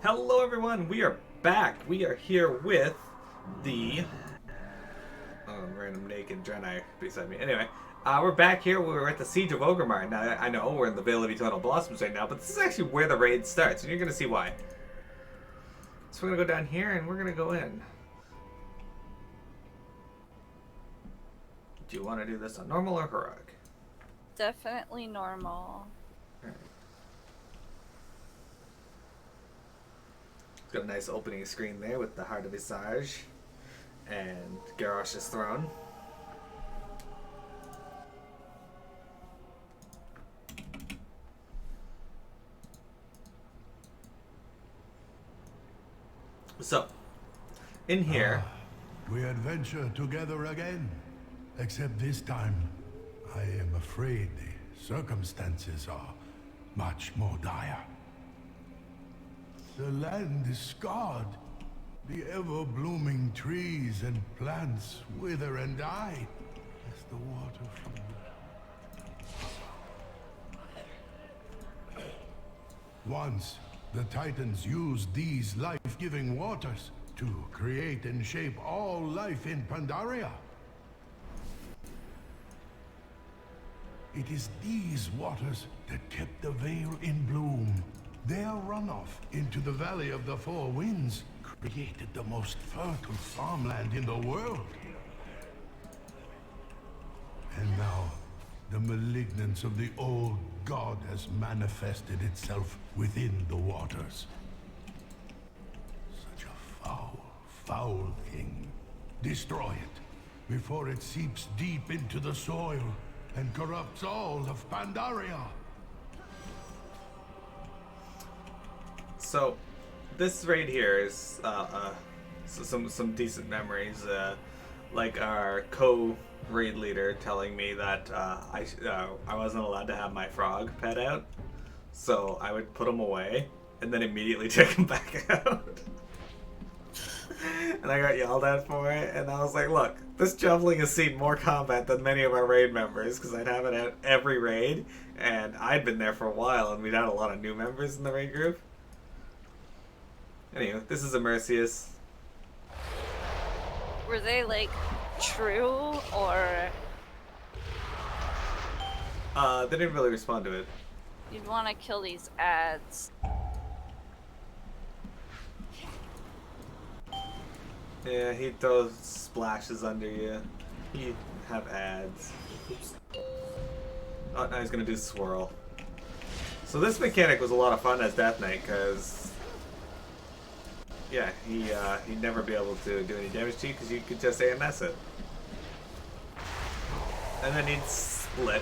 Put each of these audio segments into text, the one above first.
Hello everyone, we are back. We are here with the random naked Jedi beside me. Anyway, we're back here. We're at the Siege of Orgrimmar. Now, I know we're in the Vale of Eternal Blossoms right now, but this is actually where the raid starts, and you're going to see why. So we're going to go down here, and we're going to go in. Do you want to do this on normal or heroic? Definitely normal. Alright. It's got a nice opening screen there with the Heart of Visage and Garrosh's throne. So, in here... we adventure together again. Except this time, I am afraid the circumstances are much more dire. The land is scarred. The ever-blooming trees and plants wither and die as the water flows. Once, the Titans used these life-giving waters to create and shape all life in Pandaria. It is these waters that kept the Vale in bloom. Their runoff into the Valley of the Four Winds created the most fertile farmland in the world. And now, the malignance of the old god has manifested itself within the waters. Such a foul, foul thing. Destroy it before it seeps deep into the soil and corrupts all of Pandaria. So, this raid here is some decent memories. Like our co-raid leader telling me that I wasn't allowed to have my frog pet out, so I would put him away and then immediately take him back out. And I got yelled at for it, and I was like, look, this javelin has seen more combat than many of our raid members, because I'd have it at every raid, and I'd been there for a while, and we'd had a lot of new members in the raid group. Anyway, this is Immersius. Were they like true or They didn't really respond to it. you'd want to kill these ads? Yeah, he'd throw splashes under you. He'd have ads. Oops. Oh, now he's gonna do swirl. So this mechanic was a lot of fun as Death Knight, because yeah, he'd never be able to do any damage to you because you could just AMS it. And then he'd split.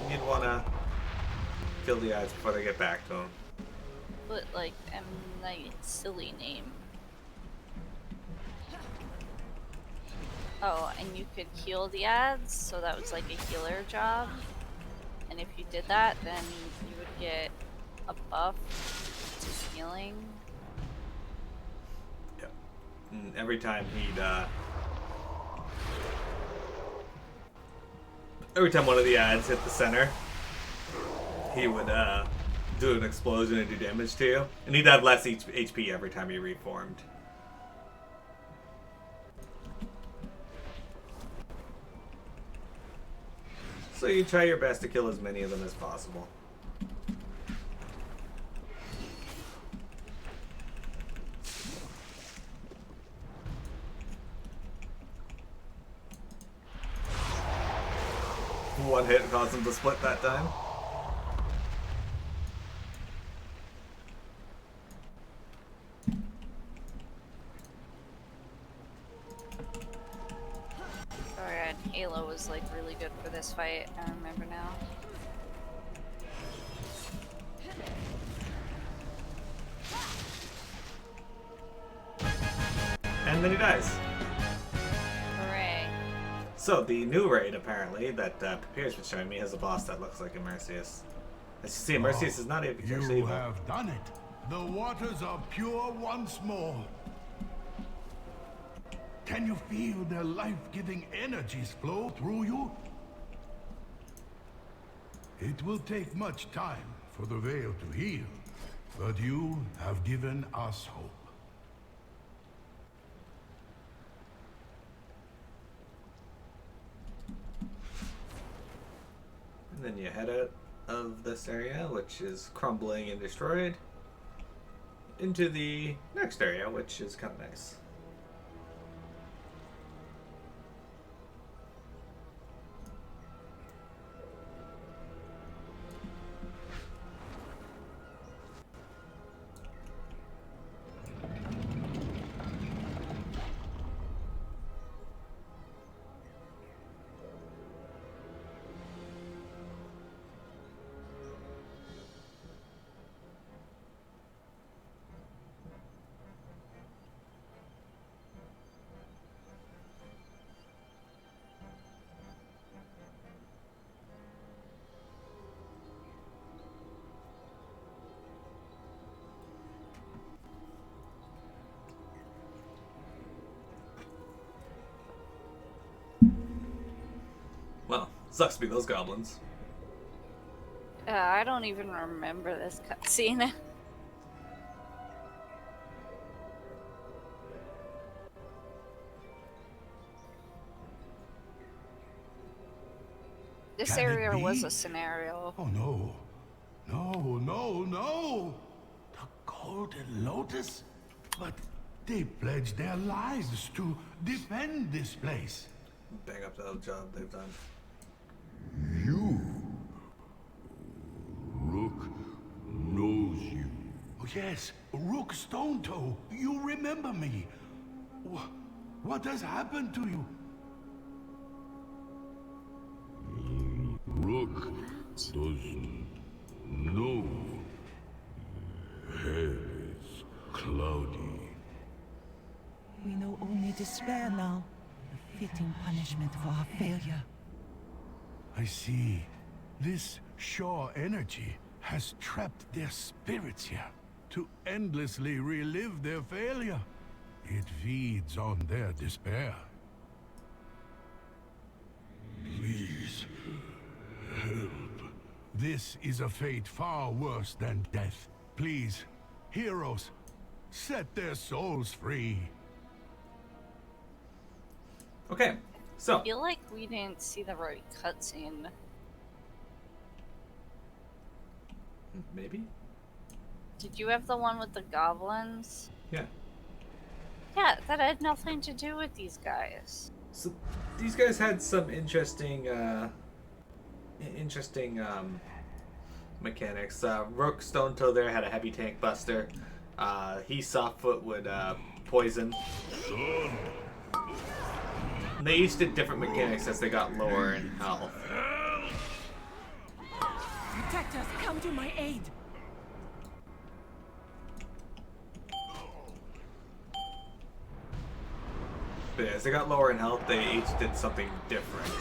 And you'd want to kill the ads before they get back to him. But like M. Night's silly name. Oh, and you could heal the ads, so that was like a healer job. And if you did that, then you would get a buff to healing. Yep. And every time every time one of the ads hit the center, he would do an explosion and do damage to you. And he'd have less HP every time he reformed. So you try your best to kill as many of them as possible. One hit caused him to split that time. Alright, Halo was like really good for this fight, I remember now. And then he dies. Hooray. So the new raid, apparently, that Papyrus was showing me has a boss that looks like Immersius. As you see, Immersius is not even actually You evil. have done it. The waters are pure once more. Can you feel their life-giving energies flow through you? It will take much time for the veil to heal, But you have given us hope. And then you head out of this area, which is crumbling and destroyed, into the next area, which is kind of nice. Well, sucks to be those goblins. I don't even remember this cutscene. This Can it area was be? a scenario. Oh no. No, no, no! The Golden Lotus? But they pledged their lives to defend this place. Bang up the job they've done. You? Rook knows you. Oh, yes, Rook Stonetoe. You remember me. What has happened to you? Rook doesn't know. Hair is cloudy. We know only despair now. A fitting punishment for our failure. I see. This Shaw energy has trapped their spirits here to endlessly relive their failure. It feeds on their despair. Please, help. This is a fate far worse than death. Please, heroes, set their souls free. Okay, so I feel like we didn't see the right cutscene. maybe? Did you have the one with the goblins? Yeah. Yeah, that had nothing to do with these guys. So these guys had some interesting mechanics. Rook Stonetoe there had a heavy tank buster. He Softfoot would poison. And they each did different mechanics as they got lower in health. Protectors, come to my aid! But yeah, as they got lower in health, they each did something different.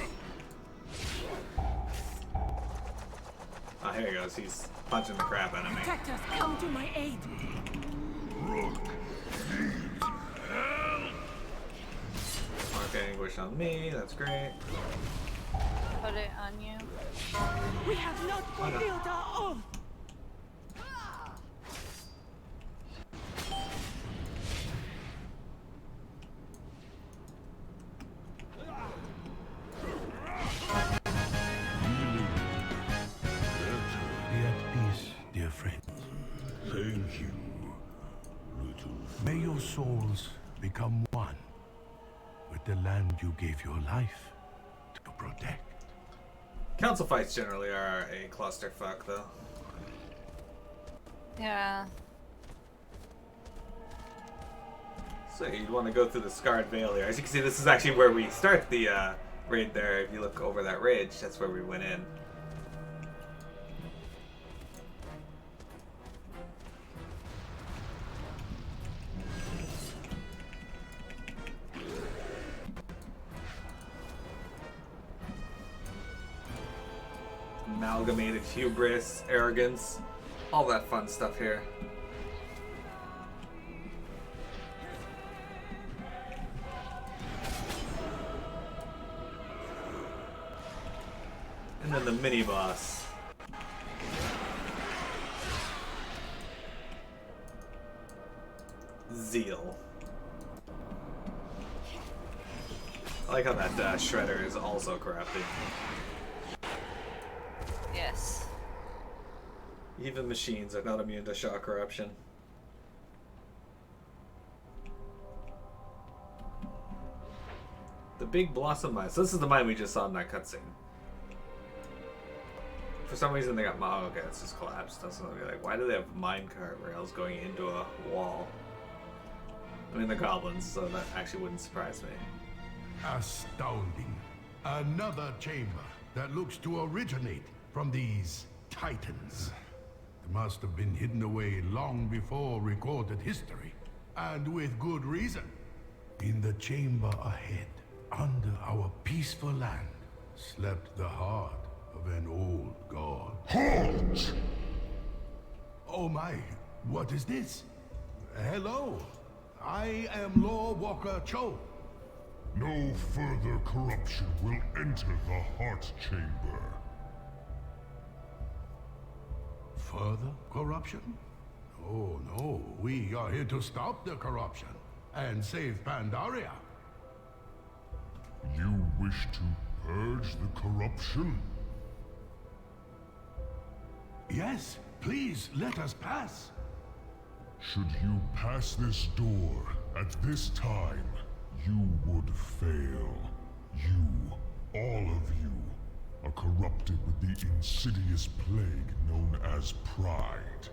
Oh, here he goes. He's punching the crap out of me. Protectors, come to my aid! Mark Anguish on me. That's great. Put it on you. We have not fulfilled our oath! Be at peace, dear friends. Thank you, little. May your souls become one with the land you gave your life to protect. Council fights generally are a clusterfuck, though. Yeah. So you'd want to go through the Scarred Vale here. As you can see, this is actually where we start the raid there. If you look over that ridge, that's where we went in. Amalgamated hubris, arrogance, all that fun stuff here. And then the mini boss. zeal. I like how that shredder is also corrupted. Yes. Even machines are not immune to shock corruption. The big blossom mine. So this is the mine we just saw in that cutscene. For some reason they got oh, okay, it's just collapsed. That's not like, why do they have minecart rails going into a wall? I mean, they're goblins, so that actually wouldn't surprise me. Astounding. Another chamber that looks to originate from these titans. It must have been hidden away long before recorded history, and with good reason. In the chamber ahead, under our peaceful land, slept the heart of an old god. Halt! Oh my, what is this? Hello, I am Lord Walker Cho. No further corruption will enter the heart chamber. Further corruption? Oh no, we are here to stop the corruption and save Pandaria. You wish to purge the corruption? Yes, please let us pass. Should you pass this door at this time, you would fail. You, all of you, are corrupted with the insidious plague known as pride.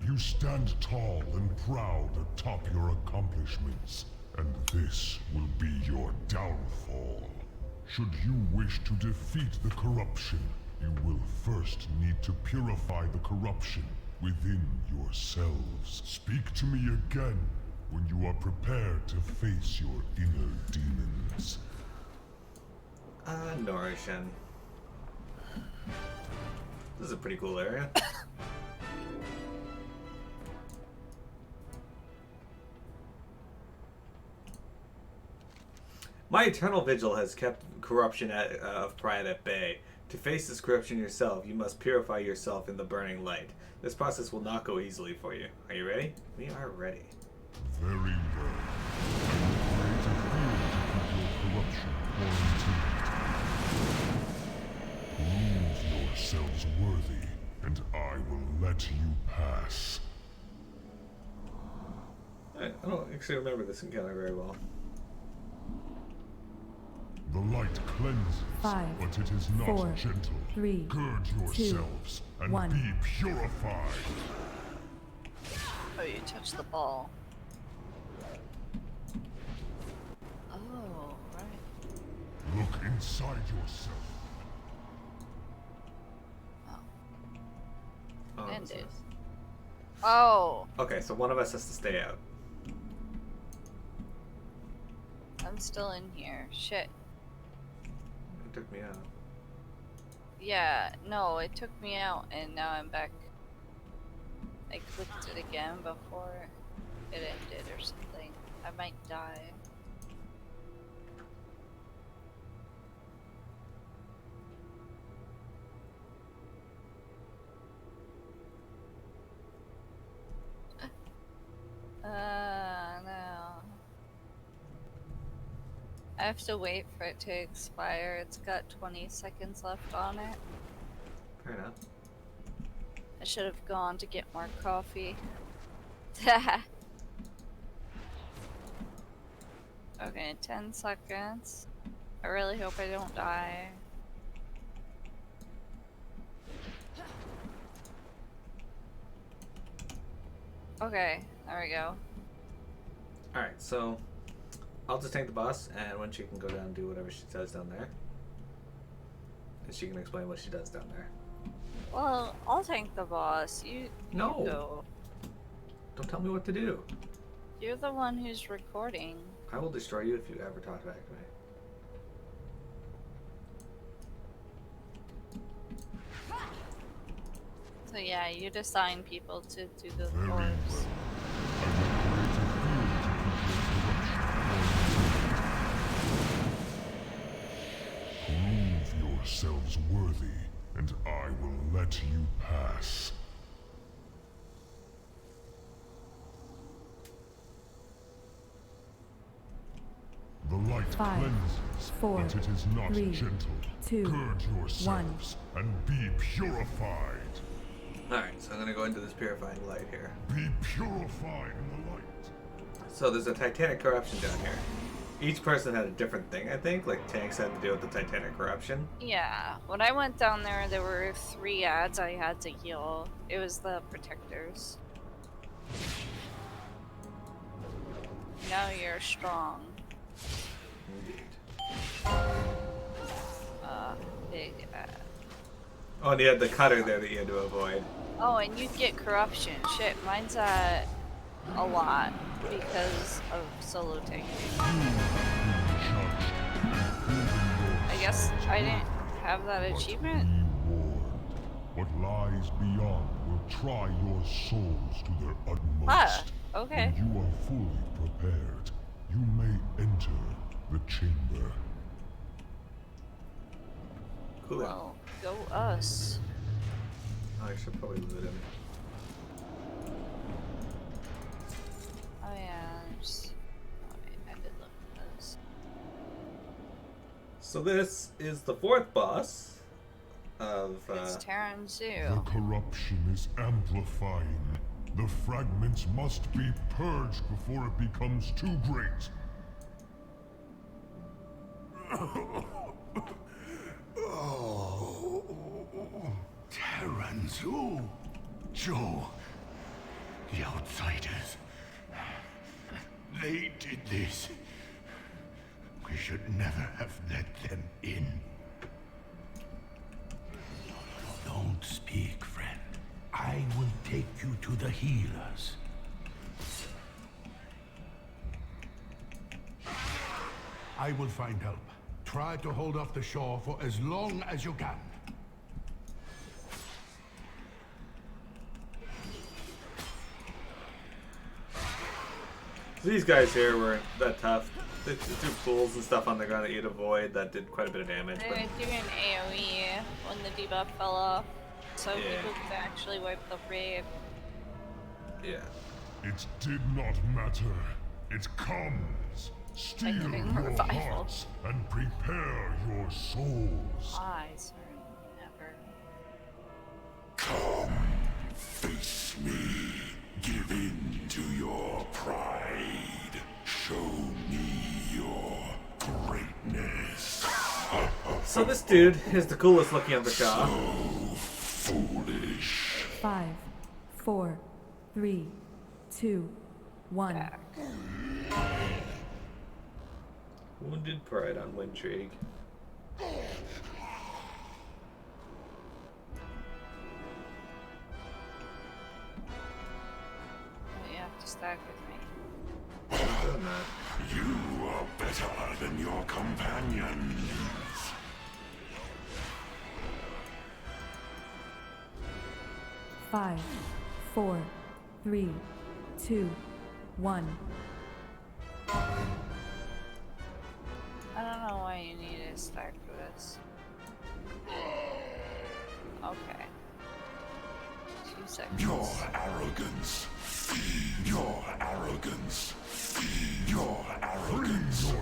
You stand tall and proud atop your accomplishments, and this will be your downfall. Should you wish to defeat the corruption, you will first need to purify the corruption within yourselves. Speak to me again when you are prepared to face your inner demons. Norishan. This is a pretty cool area. My eternal vigil has kept corruption of pride at bay. To face this corruption yourself, you must purify yourself in the burning light. This process will not go easily for you. Are you ready? We are ready. Very well. I will create a field to keep your corruption quarantined. Prove yourselves worthy, and I will let you pass. I don't actually remember this encounter very well. The light cleanses, 5, but it is not 4, gentle. 3, Gird 2, yourselves and 1. be purified. Oh, you touched the ball. Oh, right. Look inside yourself. Oh, Ended. Oh, okay, so one of us has to stay out. I'm still in here. Shit. It took me out. Yeah, no, it took me out and now I'm back. I clicked it again before it ended or something. I might die. No. I have to wait for it to expire. It's got 20 seconds left on it. Fair enough. I should have gone to get more coffee. Okay, 10 seconds. I really hope I don't die. Okay, there we go. Alright, so I'll just tank the boss, and when she can go down and do whatever she does down there. And she can explain what she does down there. Well, I'll tank the boss. You No. you go. Don't tell me what to do. You're the one who's recording. I will destroy you if you ever talk back to me. So yeah, you'd assign people to do the Very well. chores. Prove yourselves worthy, and I will let you pass. light 5, cleanses, 4, but it is not 3, gentle. 2, Gird yourselves and be purified. Alright, so I'm gonna go into this purifying light here. Be purified in the light. So there's a Titanic corruption down here. Each person had a different thing, I think. Like tanks had to deal with the Titanic corruption. Yeah, when I went down there were 3 ads I had to heal. It was the protectors. Now you're strong. Indeed. Big ad. Oh, and you had the cutter there that you had to avoid. Oh, and you get corruption. Shit, mine's at a lot because of solo tanking. I guess I didn't have that achievement. What lies beyond will try your souls to their utmost. Ah, okay. When you are fully prepared, you may enter the chamber. Cool. Well, go us. Oh, I should probably loot him. Oh yeah, I did look at this. So this is the 4th boss of It's Terran The Zoo. corruption is amplifying. The fragments must be purged before it becomes too great. Terranzu, Joe, the outsiders. They did this. We should never have let them in. Don't speak, friend. I will take you to the healers. I will find help. Try to hold off the shore for as long as you can. These guys here weren't that tough. They threw pools and stuff on the ground that you'd avoid that did quite a bit of damage. They But were doing AoE when the debuff fell off, so Yeah. people could actually wipe the raid. yeah. It did not matter. It comes. Steel getting your revival. hearts and prepare your souls. Eyes are never. Come, face me. Give in to your pride. Show me your greatness. So this dude is the coolest looking of the shop. Foolish. 5, 4, 3, 2, 1. Back. Wounded pride on Windtrig. You have to stack with me. Done that. You are better than your companions. Five, 4, 3, 2, 1. I don't know why you need a stack for this. Okay. 2 seconds. Your arrogance. Your arrogance. Your arrogance.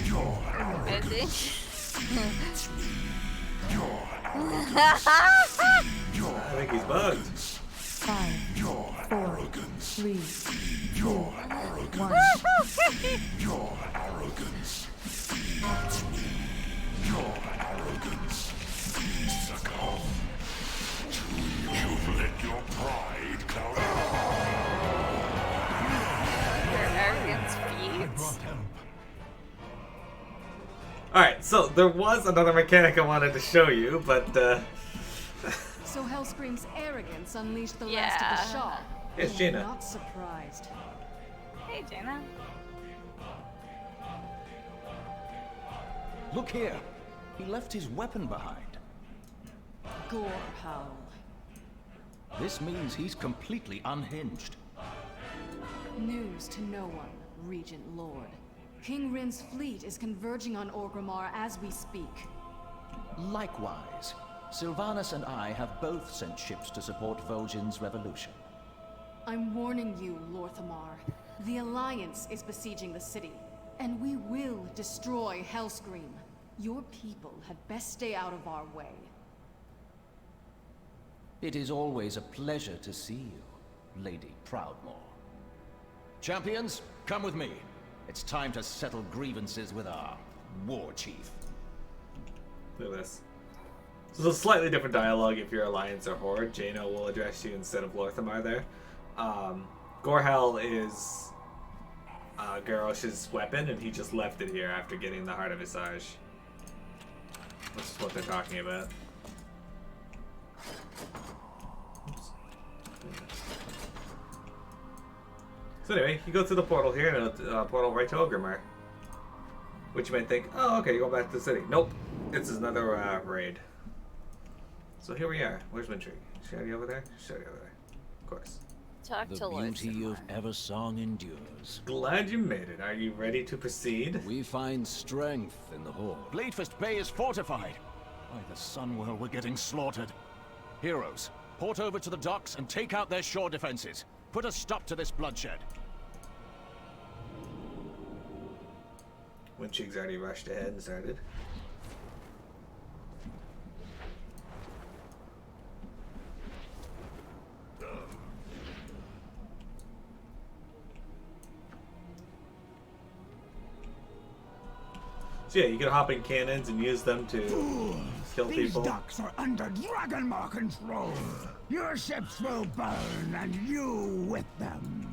Your I arrogance. think. Your arrogance. Your I think he's bugged. 5, Your 4, arrogance. 3, Your arrogance. 1. Your arrogance. Feeds me. Your arrogance. Succumb to you've let your pride cloud. Your arrogance I feeds. brought help. Alright, so there was another mechanic I wanted to show you, but So Hellscream's arrogance unleashed the last of the Yeah. Shaw. Yes, I'm Gina. not surprised. Hey, Jaina. Look here. He left his weapon behind. Gore Howl. This means he's completely unhinged. News to no one, Regent Lord. King Rin's fleet is converging on Orgrimmar as we speak. Likewise, Sylvanas and I have both sent ships to support Vol'jin's revolution. I'm warning you, Lorthamar. The Alliance is besieging the city. And we will destroy Hellscream. Your people had best stay out of our way. It is always a pleasure to see you, Lady Proudmoore. Champions, come with me. It's time to settle grievances with our war chief. Look at this. So it's a slightly different dialogue if you're Alliance or Horde. Jaina will address you instead of Lorthamar there. Gorhel is Garrosh's weapon, and he just left it here after getting the Heart of Visage. Which is what they're talking about. Oops. So anyway, you go through the portal here, and a portal right to Orgrimmar. Which you might think, oh, okay, you're going back to the city. Nope. It's another raid. So here we are. Where's Wintrig? Shady over there? Shady over there. Of course. Talk The to Lord beauty of Sigmar. Eversong endures. Glad you made it. Are you ready to proceed? We find strength in the Horde. Bladefist Bay is fortified. By the Sunwhirl, we're getting slaughtered. Heroes, port over to the docks and take out their shore defenses. Put a stop to this bloodshed. Wintrig's already rushed ahead and started. So yeah, you can hop in cannons and use them to kill These people. docks are under Dragonmar control. Your ships will burn, and you with them.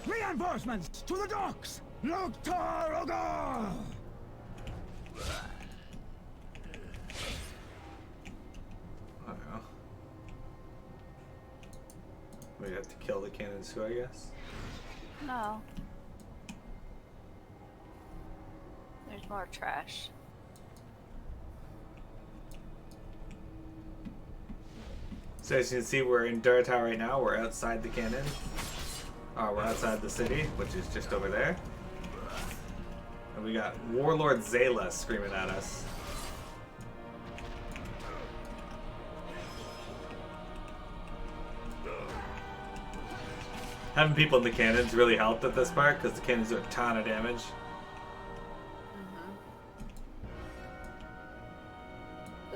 Reinforcements to the docks! Loktar Ogar! I don't know. We have to kill the cannons too, I guess. No. There's more trash. So as you can see, we're in Duratau right now. We're outside the cannon. We're outside the city, which is just over there. And we got Warlord Zayla screaming at us. Having people in the cannons really helped at this part, because the cannons do a ton of damage.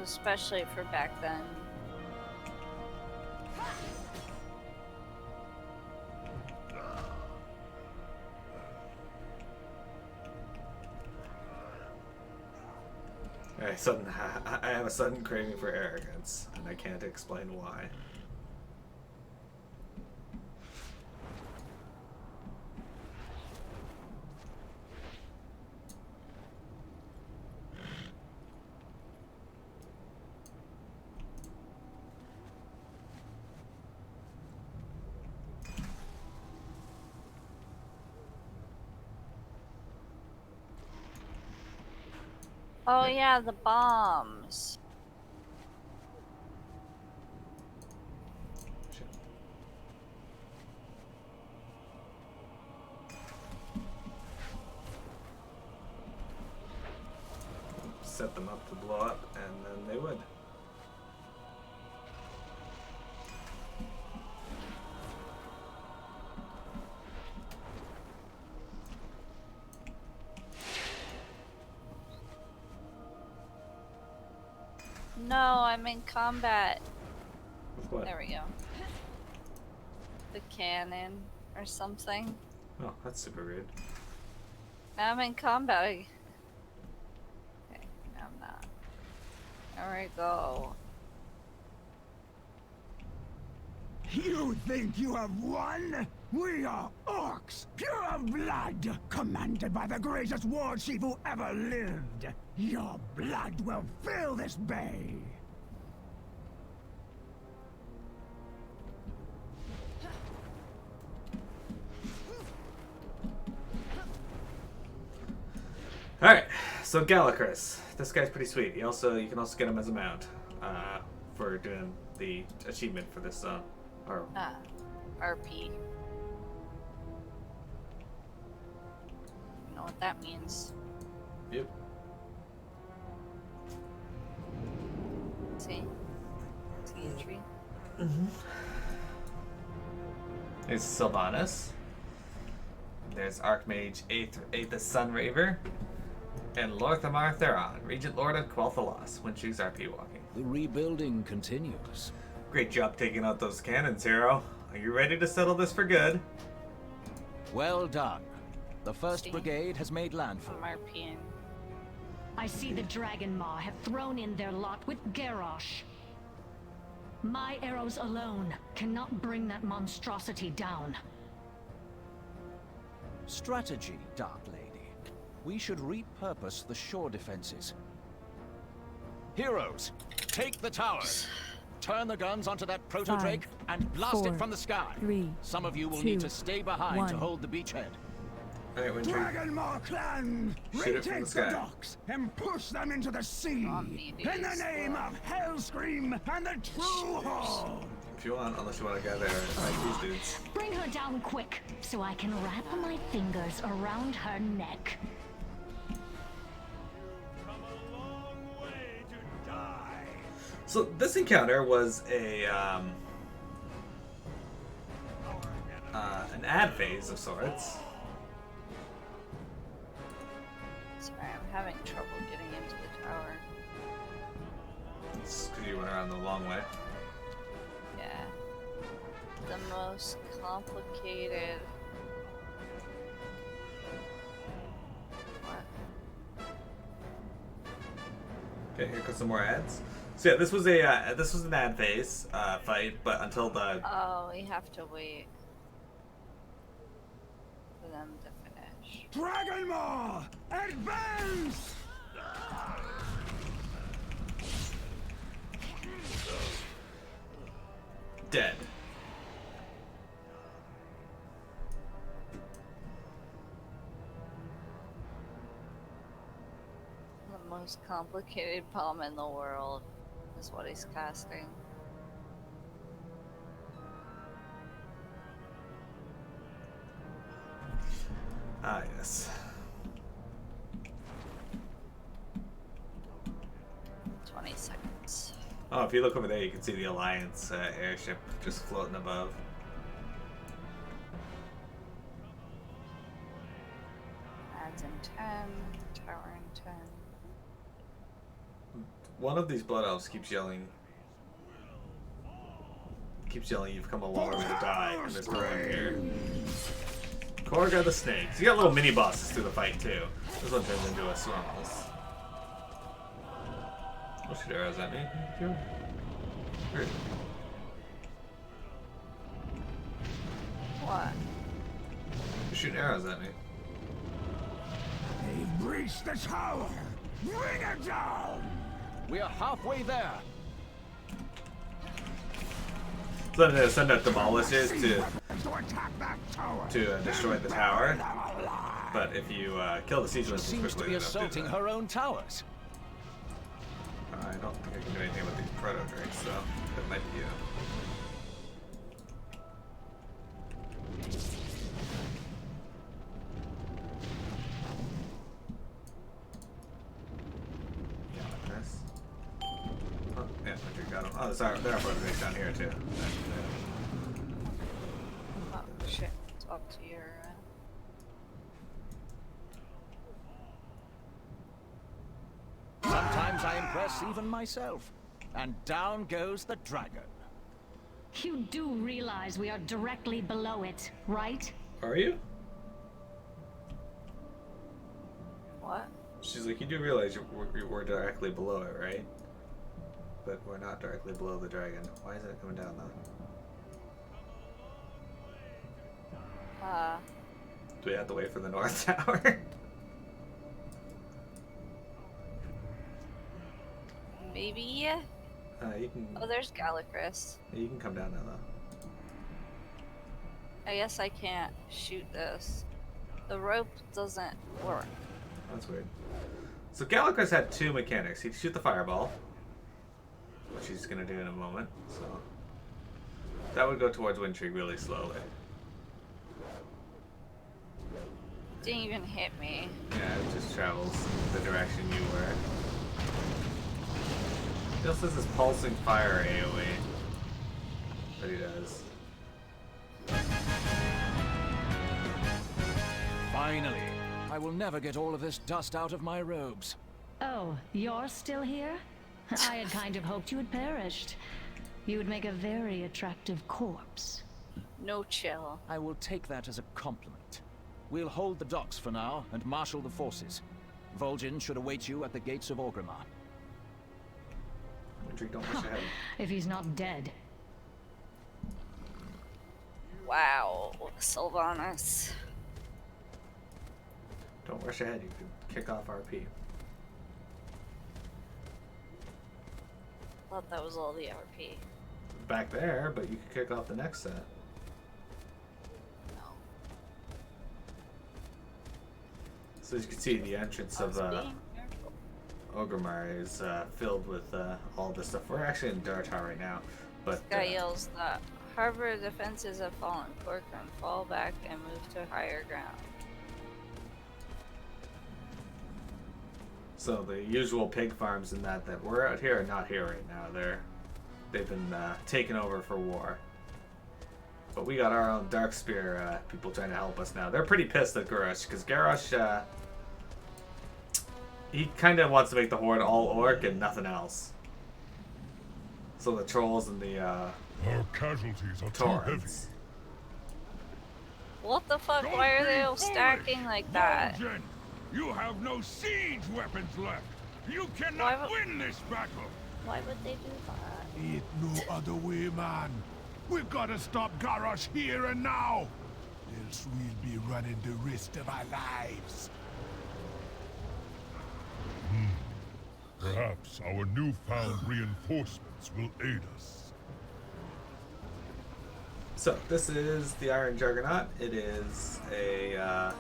Especially for back then. I have a sudden craving for arrogance, and I can't explain why. Oh yeah, the bombs. Shit. Set them up to blow up, and then they would. No, I'm in combat. With what? There we go. The cannon or something. Oh, that's super rude. I'm in combat. Okay, no, I'm not. There we go. You think you have won? We are orcs, pure of blood, commanded by the greatest war chief who ever lived. Your blood will fill this bay. Alright, so Galacrus. This guy's pretty sweet. You can also get him as a mount for doing the achievement for this or RP. You know what that means. Yep. There's Sylvanas. There's Archmage Aethys Sunraver. And Lorthamar Theron, Regent Lord of Quel'Thalas, when she's RP walking. The rebuilding continues. Great job taking out those cannons, Hero. Are you ready to settle this for good? Well done. The 1st Brigade has made landfall. I'm RPing. I see the Dragon Maw have thrown in their lot with Garrosh. My arrows alone cannot bring that monstrosity down. Strategy, Dark Lady. We should repurpose the shore defenses. Heroes, take the towers. Turn the guns onto that proto-drake and blast it from the sky. 3, Some of you will 2, need to stay behind to 1. hold the beachhead. Alright, Wintry. Dragonmaw clan, Shoot it from retake the sky. docks and push them into the sea. In the name of Hellscream and the True Horde. If you want, unless you want to gather like these dudes. Bring her down quick, so I can wrap my fingers around her neck. So this encounter was an ad phase of sorts. Sorry, I'm having trouble getting into the tower. It's because you went around the long way. Yeah. The most complicated. What? Okay, here comes some more ads. So yeah, this was an ad phase fight, but until the Oh, we have to wait for them to finish. Dragonmaw, advance! dead. The most complicated bomb in the world is what he's casting. Ah, yes. 20 seconds. Oh, if you look over there, you can see the Alliance airship just floating above. Adds in 10, tower in 10. One of these blood elves keeps yelling, you've come a long way to die in this room here. Korga the snakes. You got little mini bosses through the fight too. This one turns into a Swambles. Don't shoot arrows at me. Weird. What? You're shooting arrows at me. They've breached the tower. Bring it down! We are halfway there. So I'm gonna send out demolishers to attack that tower. destroy the tower. But if you kill the siege She ones seems quickly, to be they don't do assaulting that. her own towers. I don't think I can do anything with these proto drakes, so that might be you. Oh, yeah, I got them. Oh, there are proto drakes down here too. Oh shit, it's up to your... Sometimes I impress even myself. And down goes the dragon. You do realize we are directly below it, right? Are you? What? She's like, you do realize we're directly below it, right? But we're not directly below the dragon. Why is it coming down though? Do we have to wait for the North Tower? Maybe? You can. Oh, there's Galacris. You can come down now though. I guess I can't shoot this. The rope doesn't work. That's weird. So Galacris had two mechanics. He'd shoot the fireball, which he's gonna do in a moment. So that would go towards Windtree really slowly. Didn't even hit me. Yeah, it just travels the direction you were. He also has this pulsing fire AoE that he does. Finally. I will never get all of this dust out of my robes. Oh, you're still here? I had kind of hoped you had perished. You would make a very attractive corpse. No chill. I will take that as a compliment. We'll hold the docks for now and marshal the forces. Vol'jin should await you at the gates of Orgrimmar. Wintry, don't push ahead. If he's not dead. Wow, Sylvanas. Don't rush ahead, you can kick off RP. Thought that was all the RP. Back there, but you can kick off the next set. No. So as you can see, the entrance of Orgrimmar is filled with all this stuff. We're actually in Dartar right now, but This guy yells that harbor defenses have fallen. Corcoran, fall back and move to higher ground. so the usual pig farms and that we're out here are not here right now. They've been taken over for war. But we got our own Darkspear people trying to help us now. They're pretty pissed at Garrosh because Garrosh he kind of wants to make the Horde all orc and nothing else. So the trolls and the Our casualties are too heavy. torrents. What the fuck? Don't Why are they be all stacking foolish, like that? Vol'jin. You have no siege weapons left. You Why cannot would- win this battle. Why would they do that? Ain't no other way, man. We've got to stop Garrosh here and now. Else we'll be running the rest of our lives. Perhaps our newfound reinforcements will aid us. So this is the Iron Juggernaut. It is a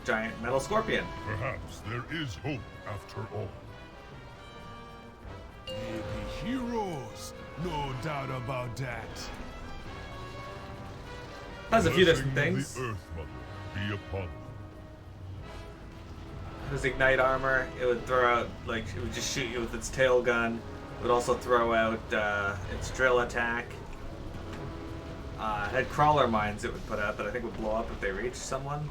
giant metal scorpion. Perhaps there is hope after all. Maybe heroes. No doubt about that. Has a few Blessing different of things. The Earth Mother be upon them. It was ignite armor. It would throw out, like, it would just shoot you with its tail gun. It would also throw out its drill attack. It had crawler mines it would put out that I think would blow up if they reached someone.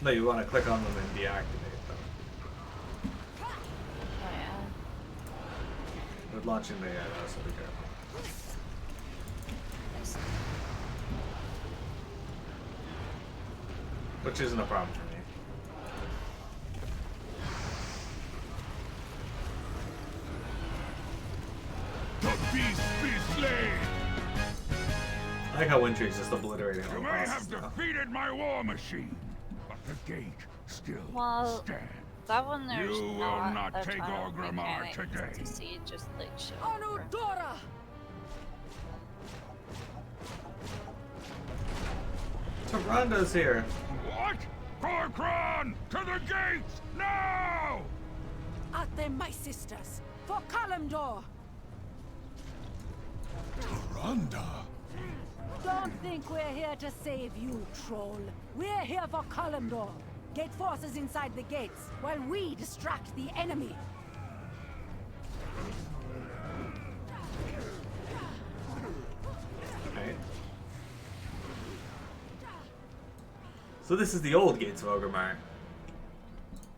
No, you want to click on them and deactivate them. Oh yeah. It would launch in the air though, so be careful. Nice. Which isn't a problem for me. The beast be slain. I like how Wintry's just obliterating all You the may bosses have now. defeated my war machine, but the gate still Well, stands. that one there's You will not a take ton of Orgrimmar mechanics today. to see, just like shit. Anudora! Taranda's here. What? Corcoran! To the gates! Now! At them, my sisters, for Kalimdor. Rhonda. Don't think we're here to save you, troll. We're here for Kalimdor. Get forces inside the gates, while we distract the enemy. Right. So this is the old gates of Orgrimmar.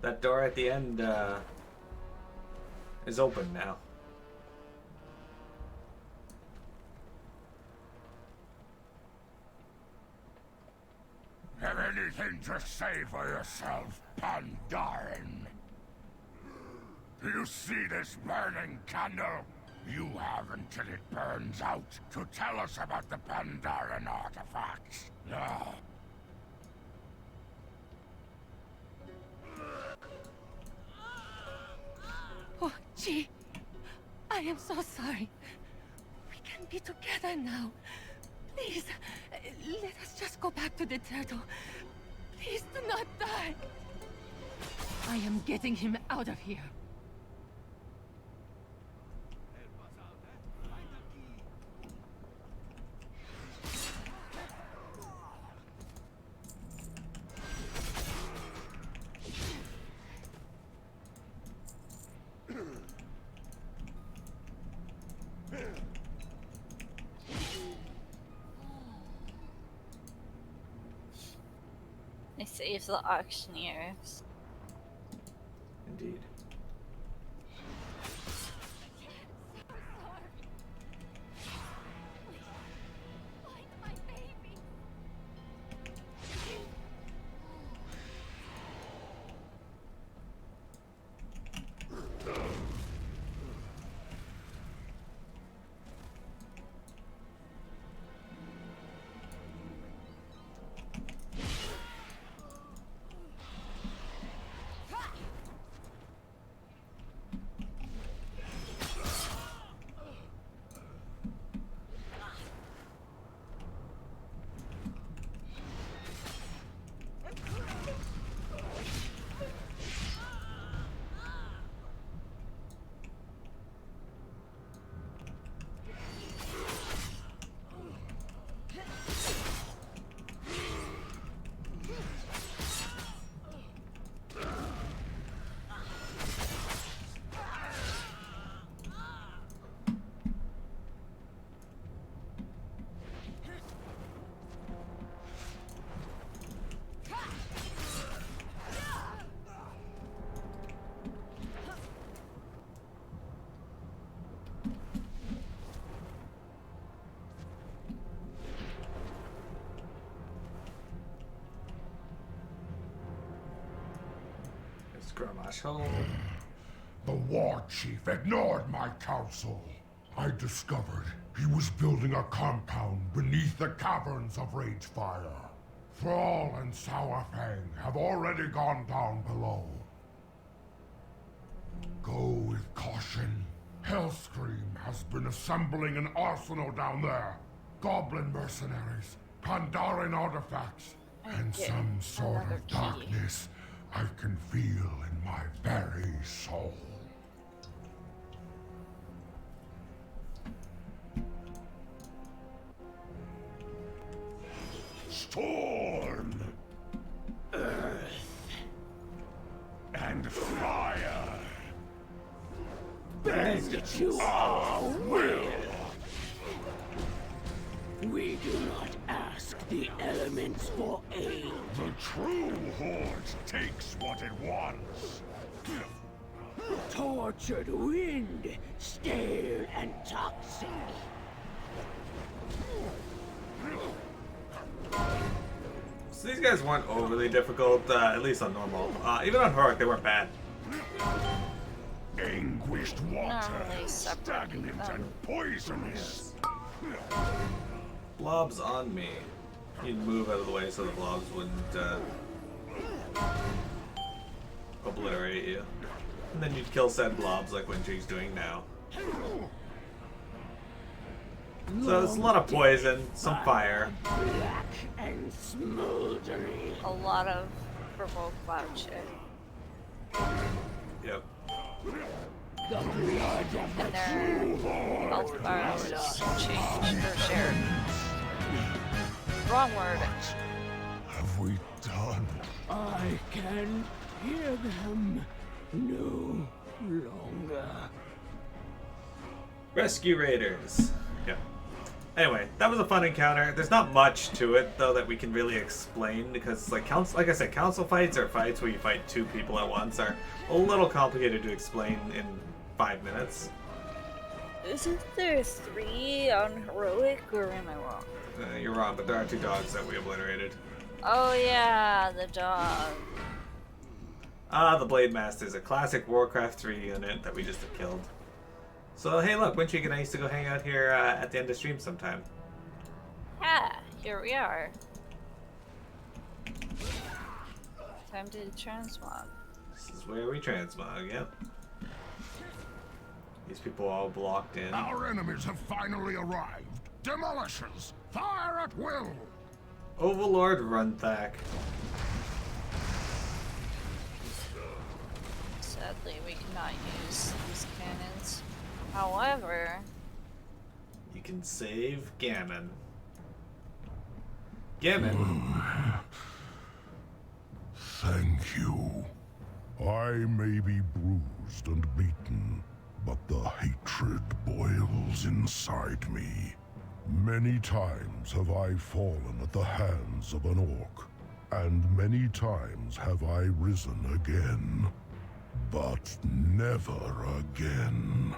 That door at the end is open now. Have anything to say for yourself, Pandaren? Do you see this burning candle? You have until it burns out to tell us about the Pandaren artifacts. Now. Oh, gee. I am so sorry. We can be together now. Please, let us just go back to the turtle. Please do not die. I am getting him out of here. I saved the auctioneers. Indeed. Garrosh Hellscream. The war chief ignored my counsel. I discovered he was building a compound beneath the caverns of Ragefire. Thrall and Sourfang have already gone down below. Go with caution. Hellscream has been assembling an arsenal down there. Goblin mercenaries, Pandaren artifacts, and some sort of darkness I can feel in my very soul. Storm, earth, and fire. Bend to our will. We do not ask the elements for aid. The true Horde takes what it wants. Tortured wind, stale and toxic. So these guys weren't overly difficult, at least on normal. Even on heroic, they weren't bad. Anguished water, Normally stagnant and poisonous. Blobs on me. You'd move out of the way so the blobs wouldn't obliterate you. And then you'd kill said blobs like Wintry's doing now. So there's a lot of poison, some fire. Black and smoldering. A lot of purple cloud shit. Yep. The blood of And their health bars changed or shared. Wrong word. have we done? I can hear them no longer. Rescue Raiders. Yep. Anyway, that was a fun encounter. There's not much to it though that we can really explain because, like I said, council fights or fights where you fight two people at once are a little complicated to explain in 5 minutes. Isn't there 3 on heroic, or am I wrong? You're wrong, but there are 2 dogs that we obliterated. Oh yeah, the dog. The Blade Master is a classic Warcraft 3 unit that we just have killed. So hey, look, Wintry and I used to go hang out here at the end of stream sometime. Yeah, here we are. Time to transmog. This is where we transmog, yep. These people all blocked in. Our enemies have finally arrived. Demolishers, fire at will. Overlord Runthak. Sadly, we cannot use these cannons. However, You can save Gammon. Gammon? Thank you. I may be bruised and beaten, but the hatred boils lives inside me. Many times have I fallen at the hands of an orc, and many times have I risen again. But never again.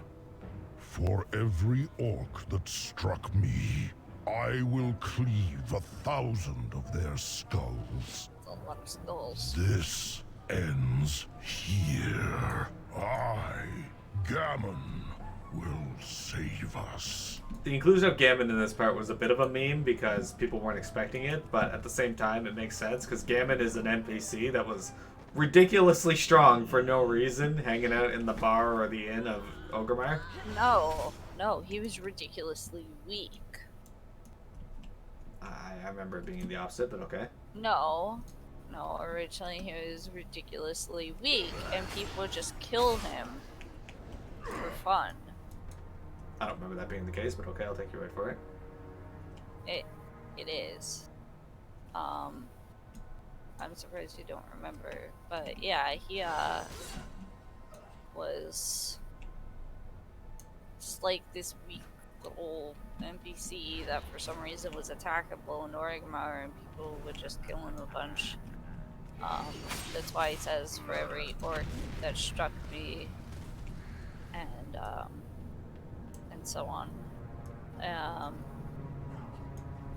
For every orc that struck me, I will cleave 1,000 of their skulls. That's a lot of skulls. This ends here. I, Gammon, will save us. The inclusion of Gammon in this part was a bit of a meme because people weren't expecting it, but at the same time it makes sense because Gammon is an NPC that was ridiculously strong for no reason, hanging out in the bar or the inn of Orgrimmar. No, he was ridiculously weak. I remember it being the opposite, but okay. No, originally he was ridiculously weak and people would just kill him for fun. I don't remember that being the case, but okay, I'll take your word for it. It is. I'm surprised you don't remember, but yeah, he was just like this weak little NPC that for some reason was attackable in Orgrimmar and people would just kill him a bunch. That's why he says for every orc that struck me and so on.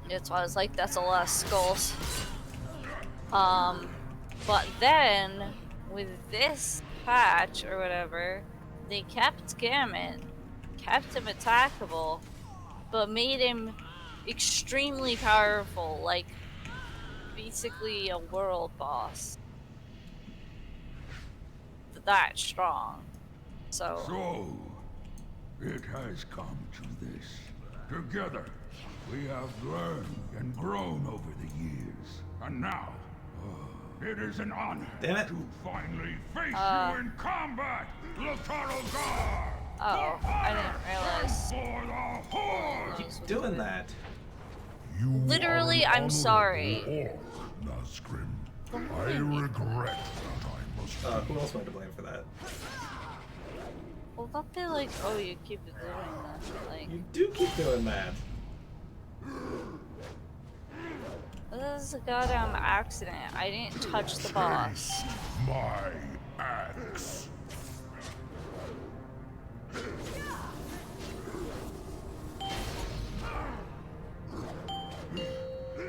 That's why I was like, that's a lot of skulls. But then with this patch or whatever, they kept Gammon, kept him attackable, but made him extremely powerful, like basically a world boss. That strong. So, it has come to this. Together, we have learned and grown over the years. And now, it is an honor to finally face you in combat, Lautaro Gar! Oh, I didn't realize. For the Horde! Keep doing that. You Literally, are an I'm sorry. honorable orc, Hellscream. I regret that I must. Who else am I to blame for that? Well, don't they like, oh, you keep doing that, like... You do keep doing that. This is a goddamn accident. I didn't touch the boss. My axe.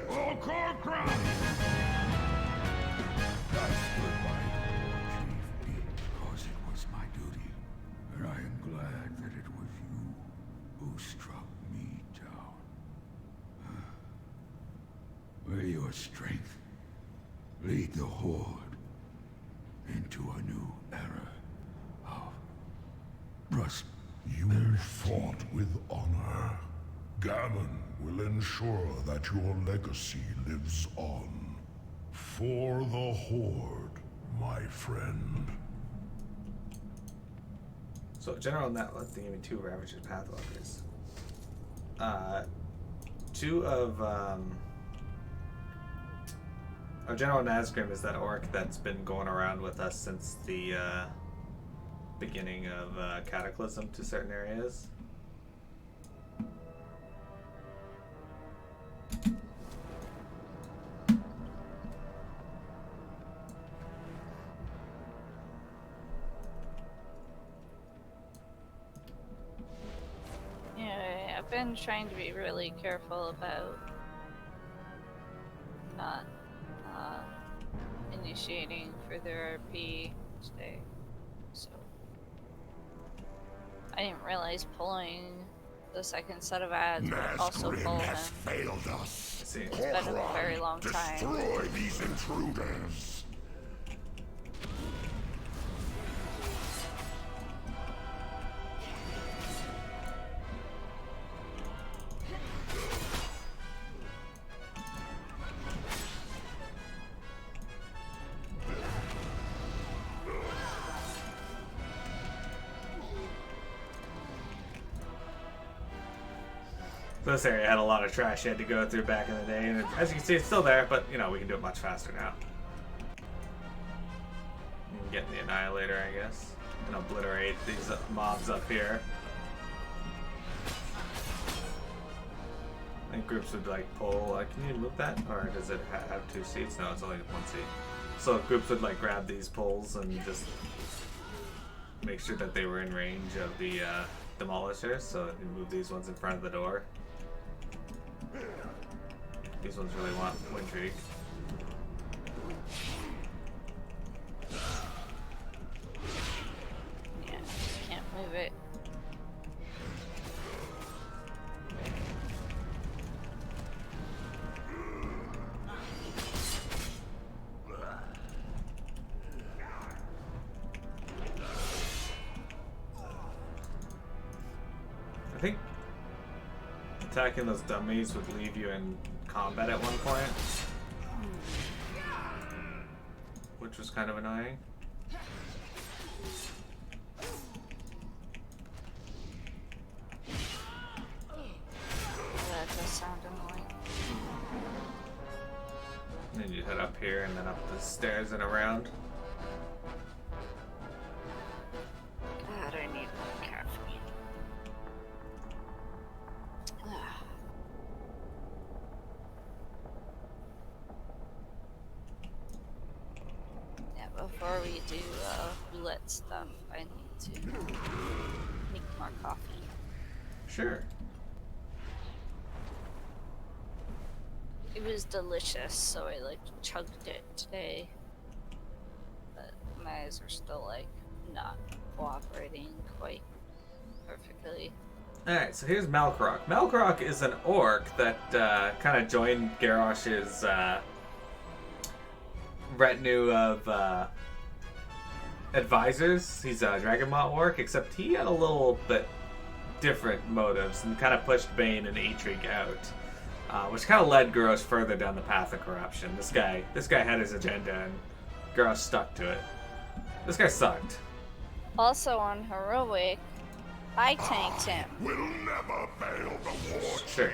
All core crown! I stood by Chief because it was my duty, and I am glad that it was you who struck me down. May your strength lead the Horde into a new era of prosperity. You fought with honor. Gammon will ensure that your legacy lives on. For the Horde, my friend. So, general net, let's give me 2 Ravager's Pathwalkers. 2 of, our General Nazgrim is that orc that's been going around with us since the, beginning of, Cataclysm to certain areas. Yeah, I've been trying to be really careful about not initiating further RP today, so I didn't realize pulling the second set of ads would also pull him. Failed us. See. It's been a very long time. Destroy these intruders. This area had a lot of trash you had to go through back in the day, and as you can see, it's still there, but, you know, we can do it much faster now. Get the Annihilator, I guess, and obliterate these mobs up here. and groups would like pull. Can you move that, or does it have 2 seats? No, it's only 1 seat. So groups would like grab these poles and just make sure that they were in range of the demolishers. So you move these ones in front of the door. These ones really want Windreak. Yeah, can't move it. I think attacking those dummies would leave you in combat at one point, which was kind of annoying. That does sound annoying. And then you head up here and then up the stairs and around. God, I need more caffeine. Ah. Yeah, before we do roulette stuff, I need to make more coffee. Sure. It was delicious, so I like chugged it today. But my eyes are still like not cooperating quite perfectly. Alright, so here's Malkrok. Malkrok is an orc that kind of joined Garrosh's retinue of advisors. He's a Dragonmaw orc, except he had a little bit different motives and kind of pushed Bane and Eitrig out. Which kind of led Garrosh further down the path of corruption. This guy had his agenda, and Garrosh stuck to it. This guy sucked. Also on heroic, I tanked him. Will never fail the war. Sure.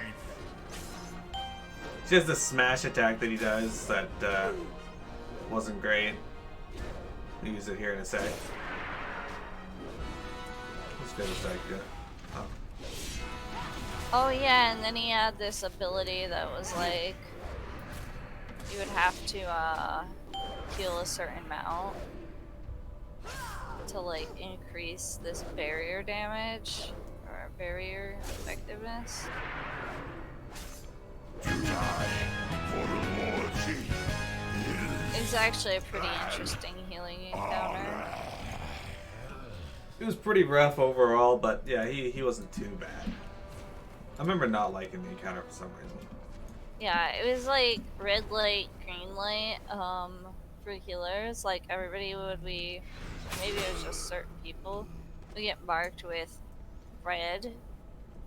She has this smash attack that he does that wasn't great. I'll use it here in a sec. Let's go to Psycho. Oh yeah, and then he had this ability that was like you would have to heal a certain amount to like increase this barrier damage or barrier effectiveness. It's actually a pretty interesting healing encounter. It was pretty rough overall, but yeah, he wasn't too bad. I remember not liking the encounter for some reason. Yeah, it was like red light, green light, for healers. Like everybody would be, maybe it was just certain people, would get marked with red,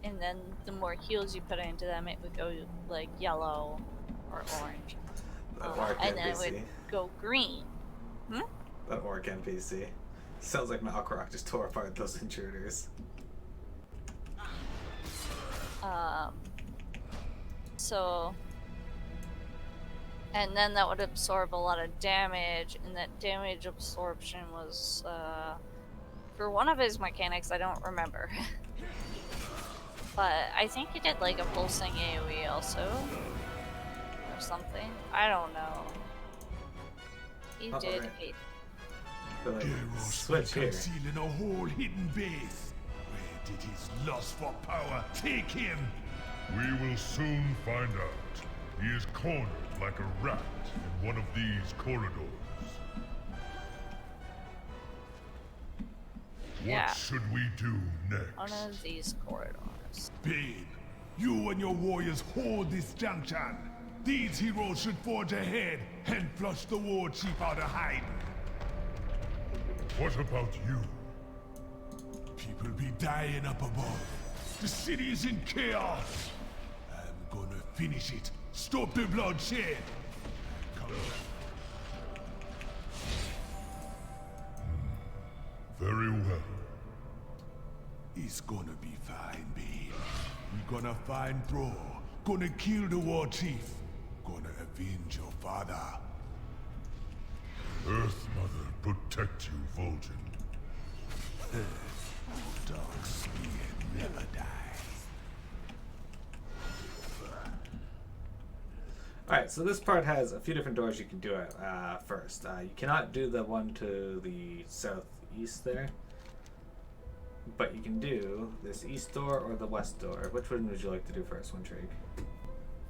and then the more heals you put into them, it would go like yellow or orange. And then it would go green. That orc NPC. Sounds like Malkrok just tore apart those intruders. So, and then that would absorb a lot of damage, and that damage absorption was, for one of his mechanics, I don't remember. But I think he did like a pulsing AoE also, or something. I don't know. He did a... Garrosh Switch here. concealed in a whole hidden base. Where did his lust for power take him? We will soon find out. He is cornered like a rat in one of these corridors. Yeah. What should we do next? One of these corridors. Bane, you and your warriors hold this junction. These heroes should forge ahead and flush the war chief out of hiding. What about you? People be dying up above. The city is in chaos. I'm gonna finish it. Stop the bloodshed. Come back. Very well. It's gonna be fine, Bane. We're gonna find Thor. Gonna kill the war chief. Gonna avenge your father. Earth Mother, protect you, Vol'jin. Dark spear never dies. Alright, so this part has a few different doors you can do it first. You cannot do the one to the southeast there. But you can do this east door or the west door. Which one would you like to do first, Wintrigue?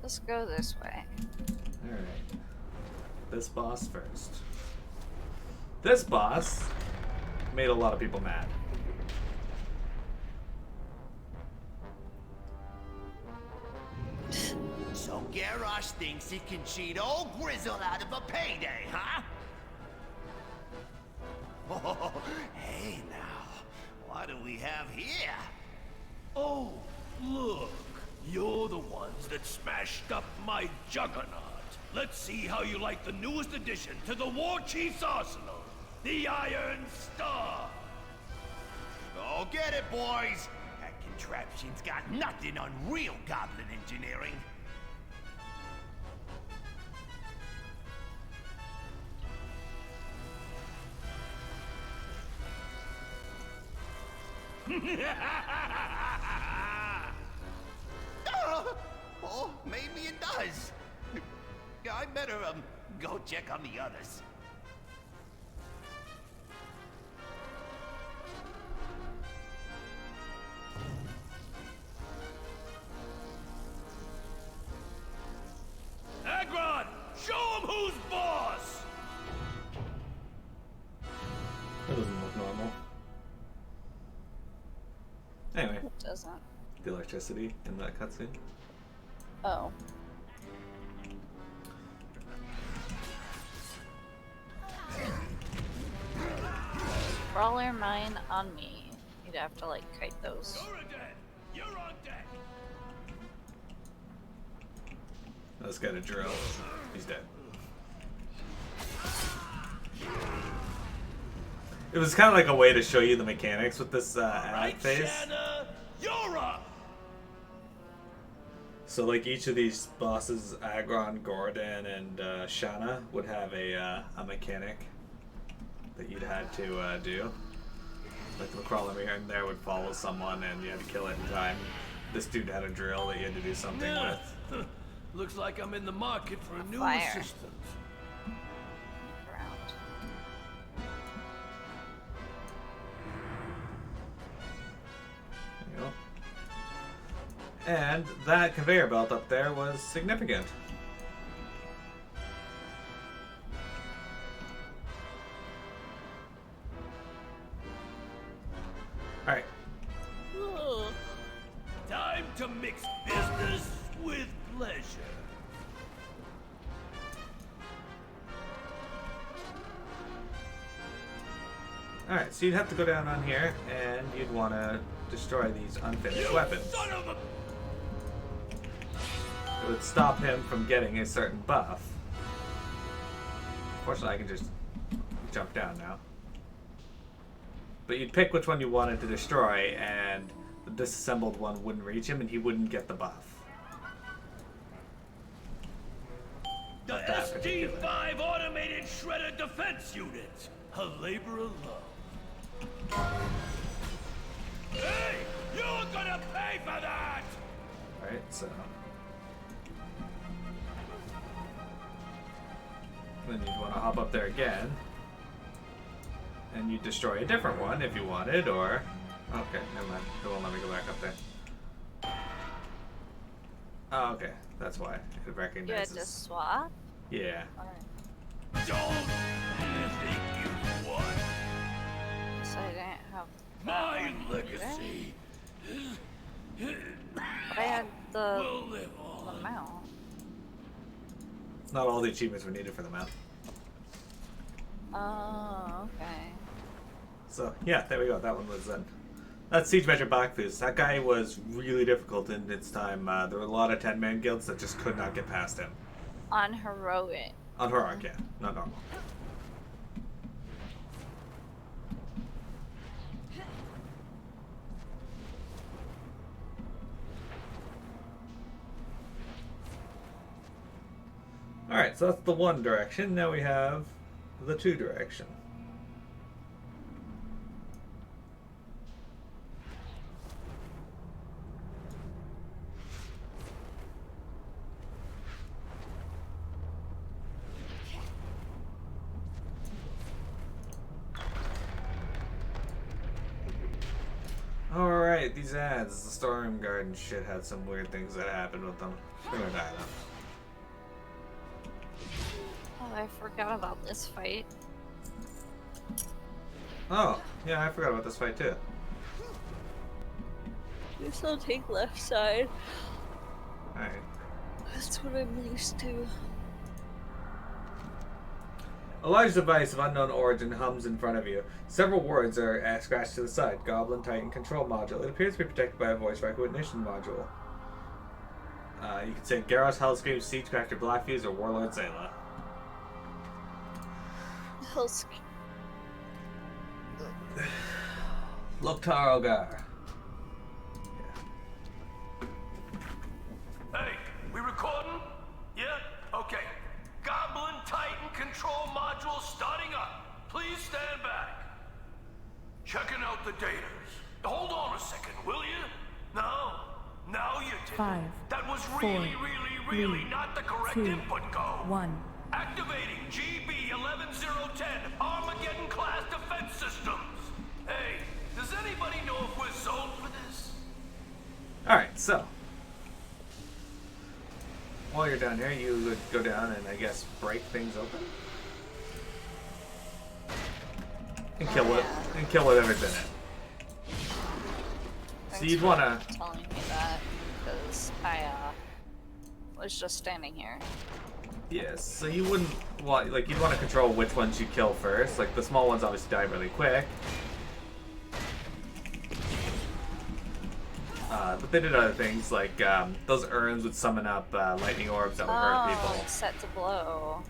Let's go this way. Alright. This boss first. This boss made a lot of people mad. So Garrosh thinks he can cheat old Grizzle out of a payday, huh? Oh, hey now, what do we have here? Oh, look, you're the ones that smashed up my juggernaut. Let's see how you like the newest addition to the War Chief's arsenal, the Iron Star. Go get it, boys. That contraption's got nothing on real goblin engineering. Oh, maybe it does. I better, go check on the others. Agron, show him who's boss! That doesn't look normal. Anyway. It doesn't. The electricity in that cutscene. Oh. Brawler mine on me. You'd have to like kite those. You're on deck. This guy to drill. He's dead. It was kind of like a way to show you the mechanics with this ad phase. Shanna, you're up. So like each of these bosses, Agron, Gordon, and Shanna would have a mechanic that you'd had to do. Like the crawler in there would follow someone and you had to kill it in time. This dude had a drill that you had to do something with. Looks like I'm in the market for a new Fire. assistant. Around. There you go. And that conveyor belt up there was significant. Alright. Time to mix business with pleasure. Alright, so you'd have to go down on here and you'd want to destroy these unfinished weapons. Son of a... It would stop him from getting a certain buff. Fortunately, I can just jump down now. But you'd pick which one you wanted to destroy, and the disassembled one wouldn't reach him, and he wouldn't get the buff. The Not that particular. SD5 Automated Shredder Defense Unit. A labor of love. Hey! You're gonna pay for that! Right, so... Then you'd want to hop up there again. And you destroy a different one if you wanted, or... Okay, never mind. It won't let me go back up there. Oh, okay. That's why. It You had recognizes... to swap? Yeah. Alright. Don't think you won. So I didn't have My that one legacy either. But I had the will live on. mount. Not all the achievements were needed for the mount. Oh, okay. So, yeah, there we go. That one was done. That's Siege Measure Blackfoots. That guy was really difficult in its time. There were a lot of 10-man guilds that just could not get past him. On heroic. On heroic, yeah. Not normal. Alright, so that's the one direction. Now we have the two direction. right, these ads. The Storm Garden shit had some weird things that happened with them. They're gonna die though. Oh, I forgot about this fight. Oh, yeah, I forgot about this fight too. You still take left side. Alright. That's what I'm used to. A large device of unknown origin hums in front of you. Several words are scratched to the side. Goblin Titan Control Module. It appears to be protected by a voice recognition module. You can say Garrosh Hellscream, Siegecracker Blackfuse, or Warlord Zayla. Hellscream. Loktar Ogar. Hey, we recording? Yeah? Okay. Goblin Titan Control Module starting up. Please stand back. Checking out the data. Hold on a second, will you? No. Now you did. 5, That was 4, really not the correct 2, input code. 1. Activating GB 11010 Armageddon class defense systems. Hey, does anybody know if we're sold for this? Alright, so. While you're down here, you would go down and I guess break things open? And kill it. And kill whatever's in it. So you'd wanna telling me that because I was just standing here. Yes, so you wouldn't want, like, you'd want to control which ones you kill first. Like, the small ones obviously die really quick. But they did other things, like, those urns would summon up lightning orbs that would hurt people. Like set to blow.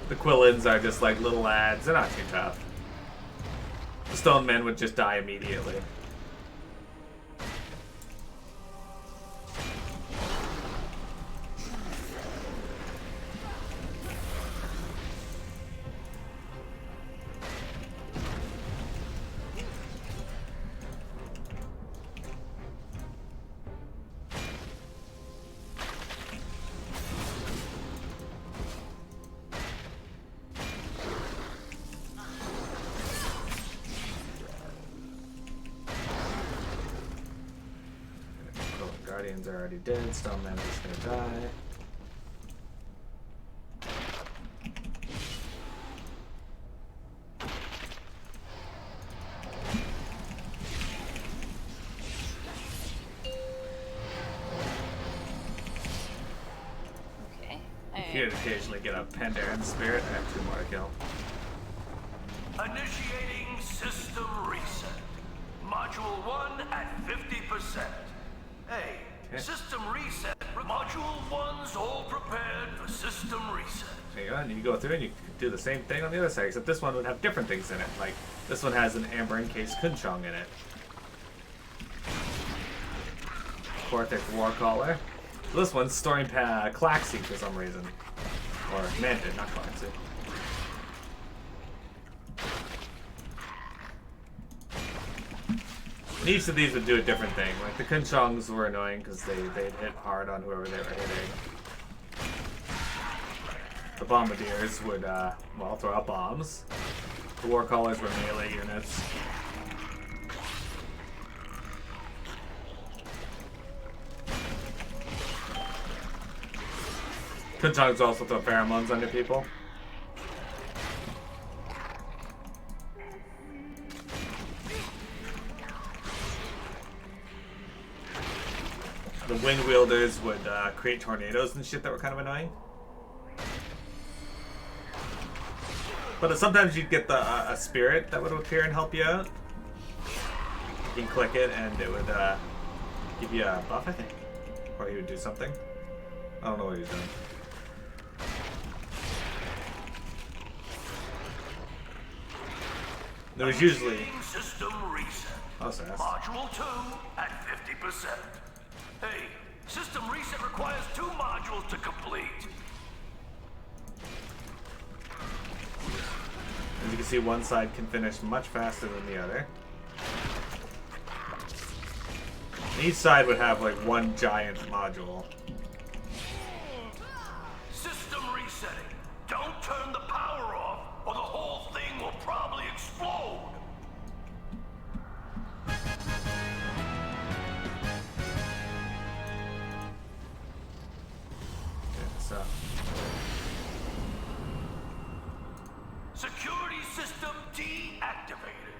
The Quillins are just like little lads, they're not too tough. The Stone Men would just die immediately. Guardians are already dead, Stone Man is gonna die. Okay. You'd occasionally get a Pandaren Spirit. I have 2 more to kill. Initiating system reset. Module 1 at 50%. Hey, okay. System reset. Module 1's all prepared for system reset. There you go, and you go through and you do the same thing on the other side, except this one would have different things in it. Like, this one has an Amber Encased Kunchong in it. Korthik Warcaller. This one's storing Klaxi for some reason. Or Mantid, not Klaxi. And each of these would do a different thing. Like the Kunchongs were annoying because they'd hit hard on whoever they were hitting. The Bombardiers would, well, throw out bombs. The Warcallers were melee units. Kunchongs also throw pheromones under people. The Wind Wielders would create tornadoes and shit that were kind of annoying. But sometimes you'd get a spirit that would appear and help you out. You can click it and it would give you a buff, I think. Or he would do something. I don't know what he's doing. There was usually... System reset. Oh, sorry. Module 2 at 50%. Hey, system reset requires 2 modules to complete. As you can see, one side can finish much faster than the other. And each side would have like one giant module. System resetting. Don't turn the power off, or the whole thing will probably explode. So. Security system deactivated.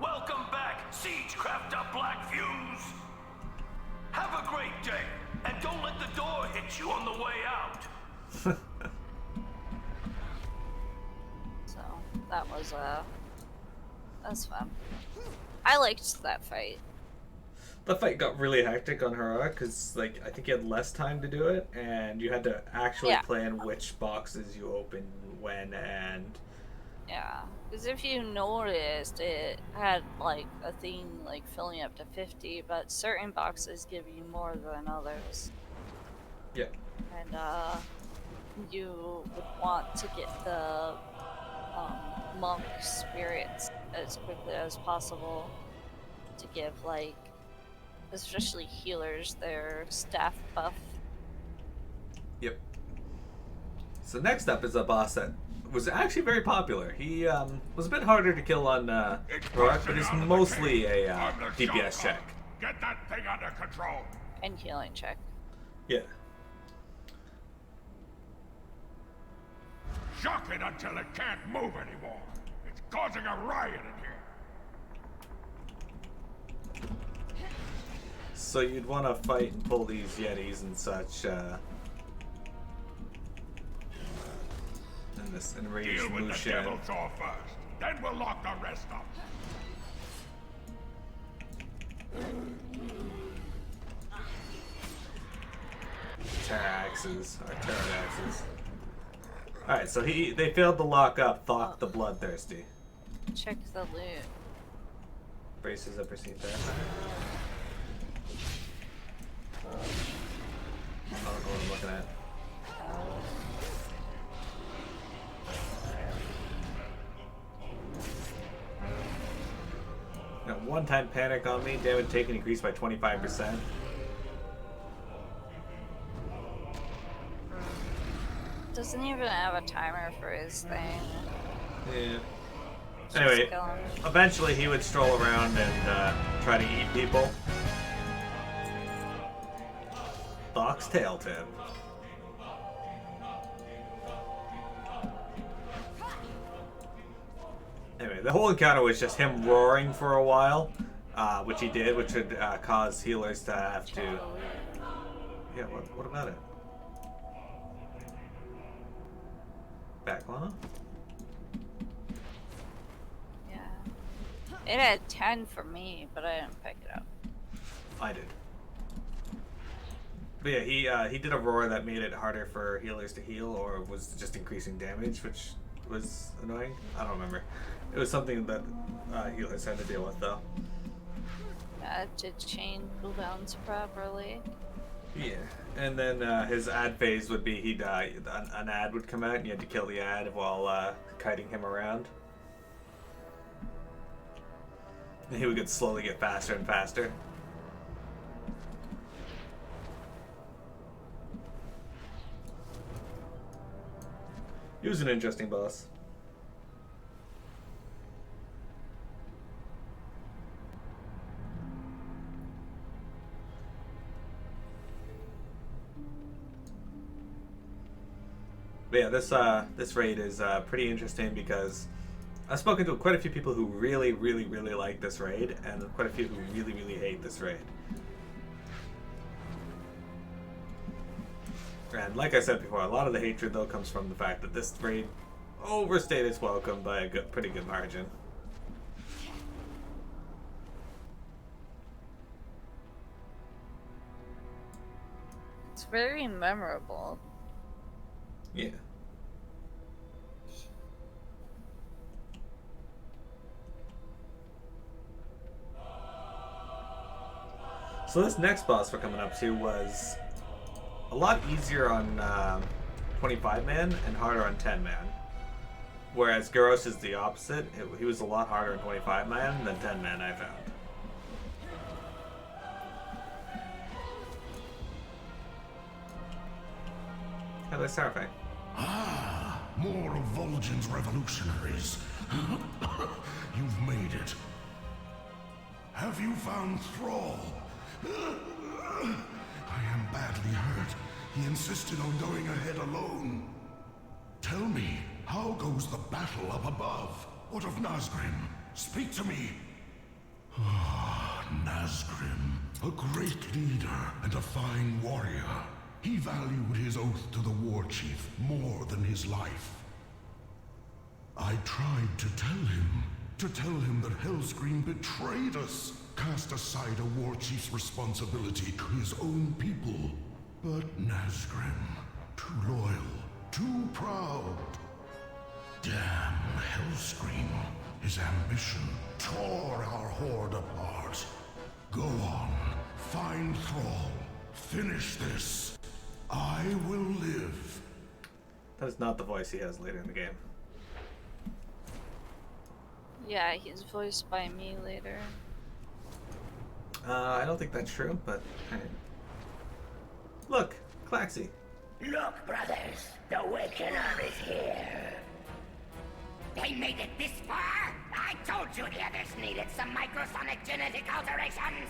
Welcome back, Siegecrafter Black Fuse. Have a great day, and don't let the door hit you on the way out. So that was that's fun. I liked that fight. The fight got really hectic on Heroic because, like, I think you had less time to do it, and you had to actually plan which boxes you open when, and yeah, because if you noticed, it had like a thing like filling up to 50, but certain boxes give you more than others. Yeah. And you would want to get the monk spirits as quickly as possible to give, like, especially healers, their staff buff. Yep. So next up is a boss that was actually very popular. He was a bit harder to kill on Heroic, but it's mostly a DPS check. Get that thing under control. And healing check. Yeah. Shock it until it can't move anymore. It's causing a riot in here. So you'd want to fight and pull these Yetis and such. And this enraged Deal with Lucian. the devil jaw first, then we'll lock the rest up. Terraxes, or pterodaxes. Alright, so they failed to lock up Thok the Bloodthirsty. Check the loot. Braces of perceived threat. I don't know what I'm looking at. Got one-time panic on me. Damage taken increased by 25%. Doesn't even have a timer for his thing. Yeah. Anyway, eventually he would stroll around and try to eat people. Thok's tail tip. Anyway, the whole encounter was just him roaring for a while, which he did, which would cause healers to have to... Yeah, what about it? Back Lana? Yeah. It had 10 for me, but I didn't pick it up. I did. But yeah, he did a roar that made it harder for healers to heal, or was just increasing damage, which was annoying. I don't remember. It was something that healers had to deal with, though. To chain cooldowns properly. Yeah, and then his ad phase would be an ad would come out, and you had to kill the ad while kiting him around. And he would slowly get faster and faster. He was an interesting boss. But yeah, this raid is pretty interesting because I've spoken to quite a few people who really, really, really like this raid, and quite a few who really, really hate this raid. And like I said before, a lot of the hatred though comes from the fact that this raid overstayed its welcome by a pretty good margin. It's very memorable. Yeah. So this next boss we're coming up to was a lot easier on 25 man and harder on 10 man. Whereas Garrosh is the opposite. He was a lot harder on 25 man than 10 man, I found. Yeah, that's terrifying. Ah, more of Vol'jin's revolutionaries. You've made it. Have you found Thrall? I am badly hurt. He insisted on going ahead alone. Tell me, how goes the battle up above? What of Nazgrim? Speak to me. Ah, Nazgrim, a great leader and a fine warrior. He valued his oath to the war chief more than his life. I tried to tell him that Hellscream betrayed us, cast aside a war chief's responsibility to his own people. But Nazgrim, too loyal, too proud. Damn Hellscream. His ambition tore our horde apart. Go on, find Thrall. Finish this. I will live. That is not the voice he has later in the game. Yeah, he's voiced by me later. I don't think that's true, but alright. Look, Klaxi. Look, brothers, the Wakener is here. They made it this far? I told you the others needed some microsonic genetic alterations.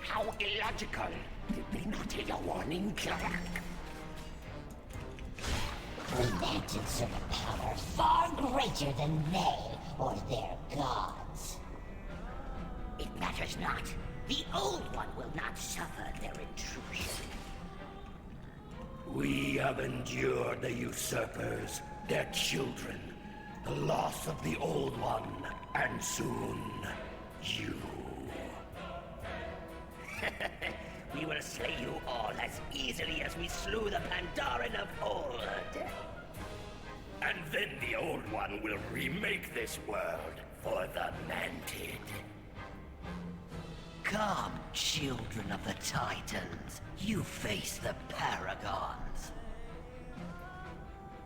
How illogical. Did they not hear your warning, Clark? Prevented of a power far greater than they or their gods. It matters not. The Old One will not suffer their intrusion. We have endured the usurpers, their children, the loss of the Old One, and soon, you. We will slay you all as easily as we slew the Pandaren of old. And then the Old One will remake this world for the Manted. Come, children of the Titans. You face the Paragons.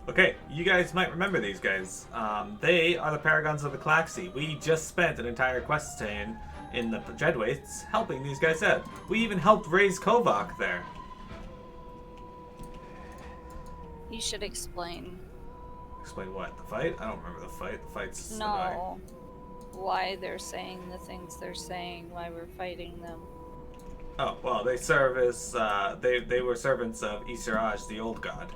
Okay, you guys might remember these guys. They are the Paragons of the Klaxi. We just spent an entire quest chain in the Dreadwastes helping these guys out. We even helped raise Kovak there. You should explain. Explain what? The fight? I don't remember the fight. The fight's No. annoying. Why they're saying the things they're saying, why we're fighting them. Oh, well, they serve as, they were servants of Isaraj, the old god.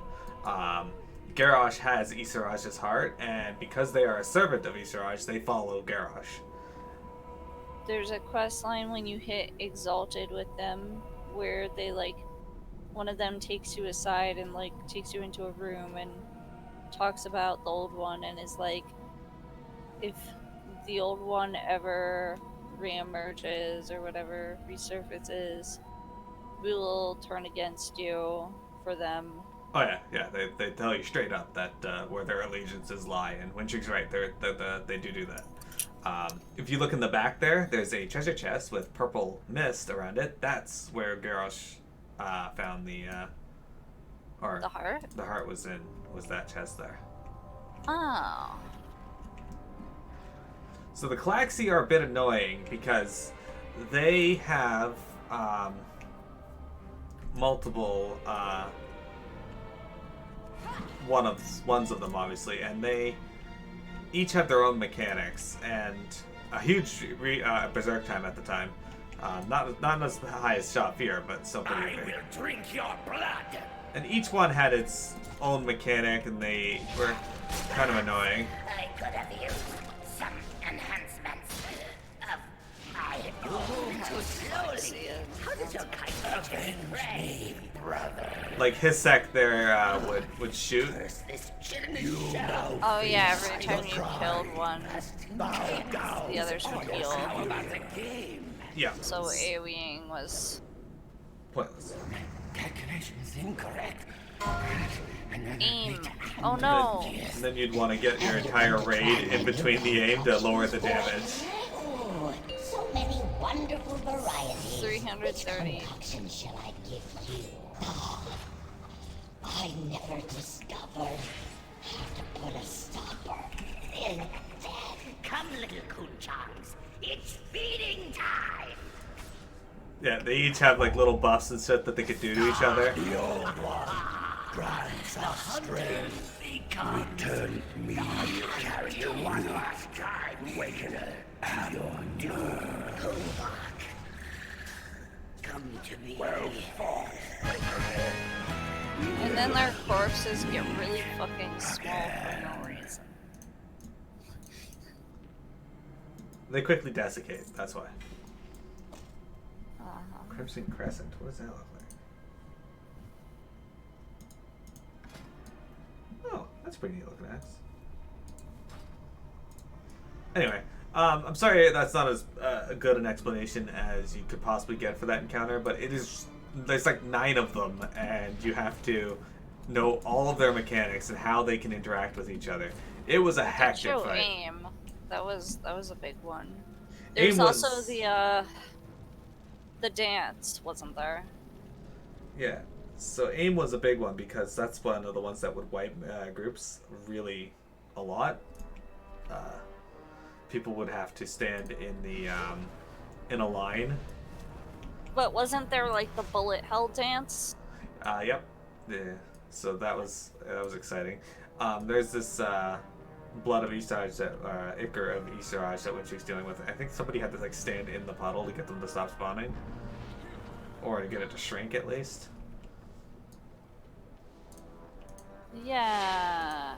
Garrosh has Isaraj's heart, and because they are a servant of Isaraj, they follow Garrosh. There's a quest line when you hit Exalted with them, where they, like, one of them takes you aside and, like, takes you into a room and talks about the Old One and is like, if the Old One ever reemerges or whatever, resurfaces, we will turn against you for them. Oh yeah, they tell you straight up that where their allegiances lie, and Winchig's right, they do that. If you look in the back there's a treasure chest with purple mist around it. That's where Garrosh found the heart? The heart was that chest there. Oh. So the Klaxi are a bit annoying because they have multiple ones of them obviously, and they each have their own mechanics and a huge berserk time at the time. Not as high as Shafir, but still pretty big. I will drink your blood. And each one had its own mechanic, and they were kind of annoying. I could have used some enhancements of my own too slowly. How does your kind avenge me, brother? Like Hisek there would shoot. Oh yeah, every time you killed one, the others would heal. Yeah. So AoEing was pointless. Calculations incorrect. Aim. Oh no. And then you'd want to get your entire raid in between the aim to lower the damage. Oh, so many wonderful varieties. 330. Which concoction shall I give you? I never discovered how to put a stopper in death. Come, little Kunchans. It's feeding time. Yeah, they each have like little buffs and stuff that they could do to each other. The Old One. grants us strength. Return me, carry you one last time, Awakener, to your doom. Come to me. Well fought. And then their corpses get really fucking small for no reason. They quickly desiccate, that's why. Crimson Crescent, what does that look like? Oh, that's pretty neat looking axe. Anyway, I'm sorry that's not as good an explanation as you could possibly get for that encounter, but it is. There's like 9 of them, and you have to know all of their mechanics and how they can interact with each other. It was a hectic fight. Aim. That was a big one. There's also the dance, wasn't there? Yeah. So aim was a big one because that's one of the ones that would wipe groups really a lot. People would have to stand in the in a line. But wasn't there like the bullet hell dance? Yep. Yeah. So that was exciting. There's this blood of Isaraj that Ichor of Isaraj that when she was dealing with, I think somebody had to like stand in the puddle to get them to stop spawning, or to get it to shrink at least. Yeah,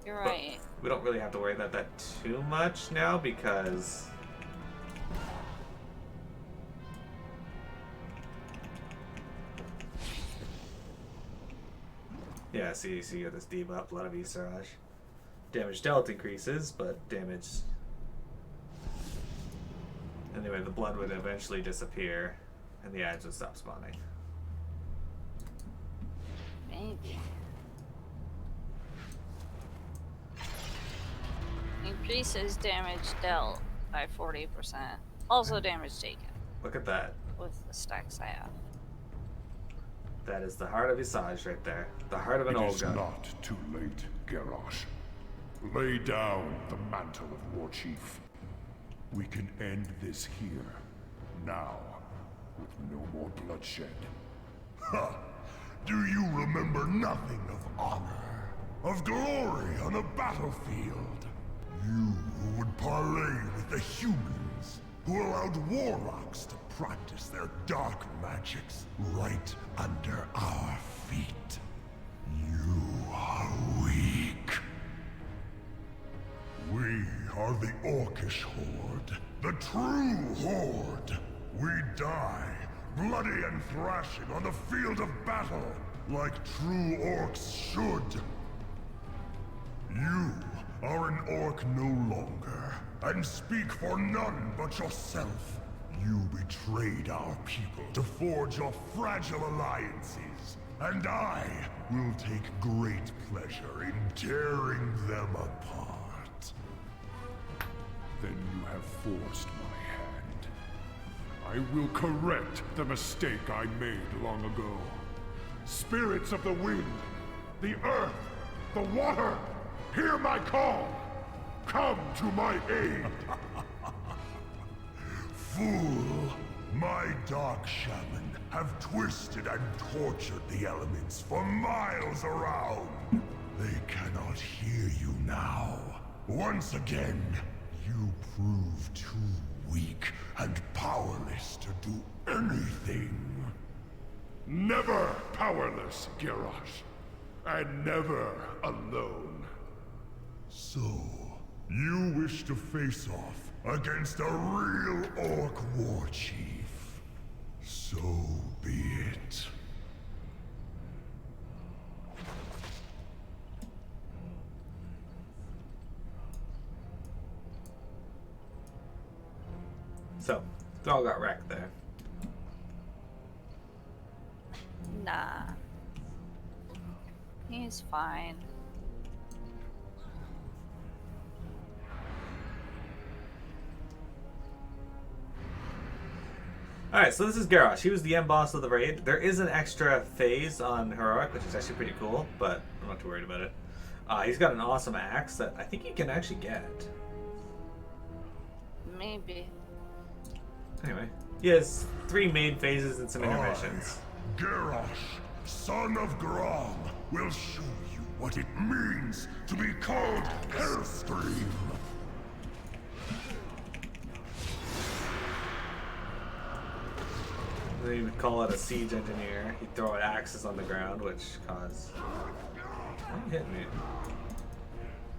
you're right. But we don't really have to worry about that too much now because yeah, see you get this debuff, Blood of Isaraj. Damage dealt increases, but damage... Anyway, the blood would eventually disappear, and the ads would stop spawning. Maybe. Increases damage dealt by 40%. Also damage taken. Look at that. With the stacks I have. That is the heart of Isaraj right there. The heart of an old gun. It is not too late, Garrosh. Lay down the mantle of War Chief. We can end this here, now, with no more bloodshed. Ha! Do you remember nothing of honor, of glory on a battlefield? You who would parley with the humans, who allowed warlocks to practice their dark magics right under our feet. You are weak. We are the Orcish Horde, the true Horde. We die, bloody and thrashing on the field of battle, like true orcs should. You are an orc no longer, and speak for none but yourself. You betrayed our people to forge your fragile alliances, and I will take great pleasure in tearing them apart. Then you have forced my hand. I will correct the mistake I made long ago. Spirits of the wind, the earth, the water, hear my call! Come to my aid! Fool! My dark shaman have twisted and tortured the elements for miles around. They cannot hear you now. Once again, you prove too weak and powerless to do anything. Never powerless, Garrosh. And never alone. So, you wish to face off against a real orc war chief. So be it. So, Thrall got wrecked there. Nah. He's fine. Alright, so this is Garrosh. He was the end boss of the raid. There is an extra phase on Heroic, which is actually pretty cool, but I'm not too worried about it. He's got an awesome axe that I think you can actually get. Maybe. Anyway, he has 3 main phases and some intermissions. Garrosh, son of Grom, will show you what it means to be called Hellscream. They would call it a siege engineer. He'd throw axes on the ground, which caused... Why are you hitting me?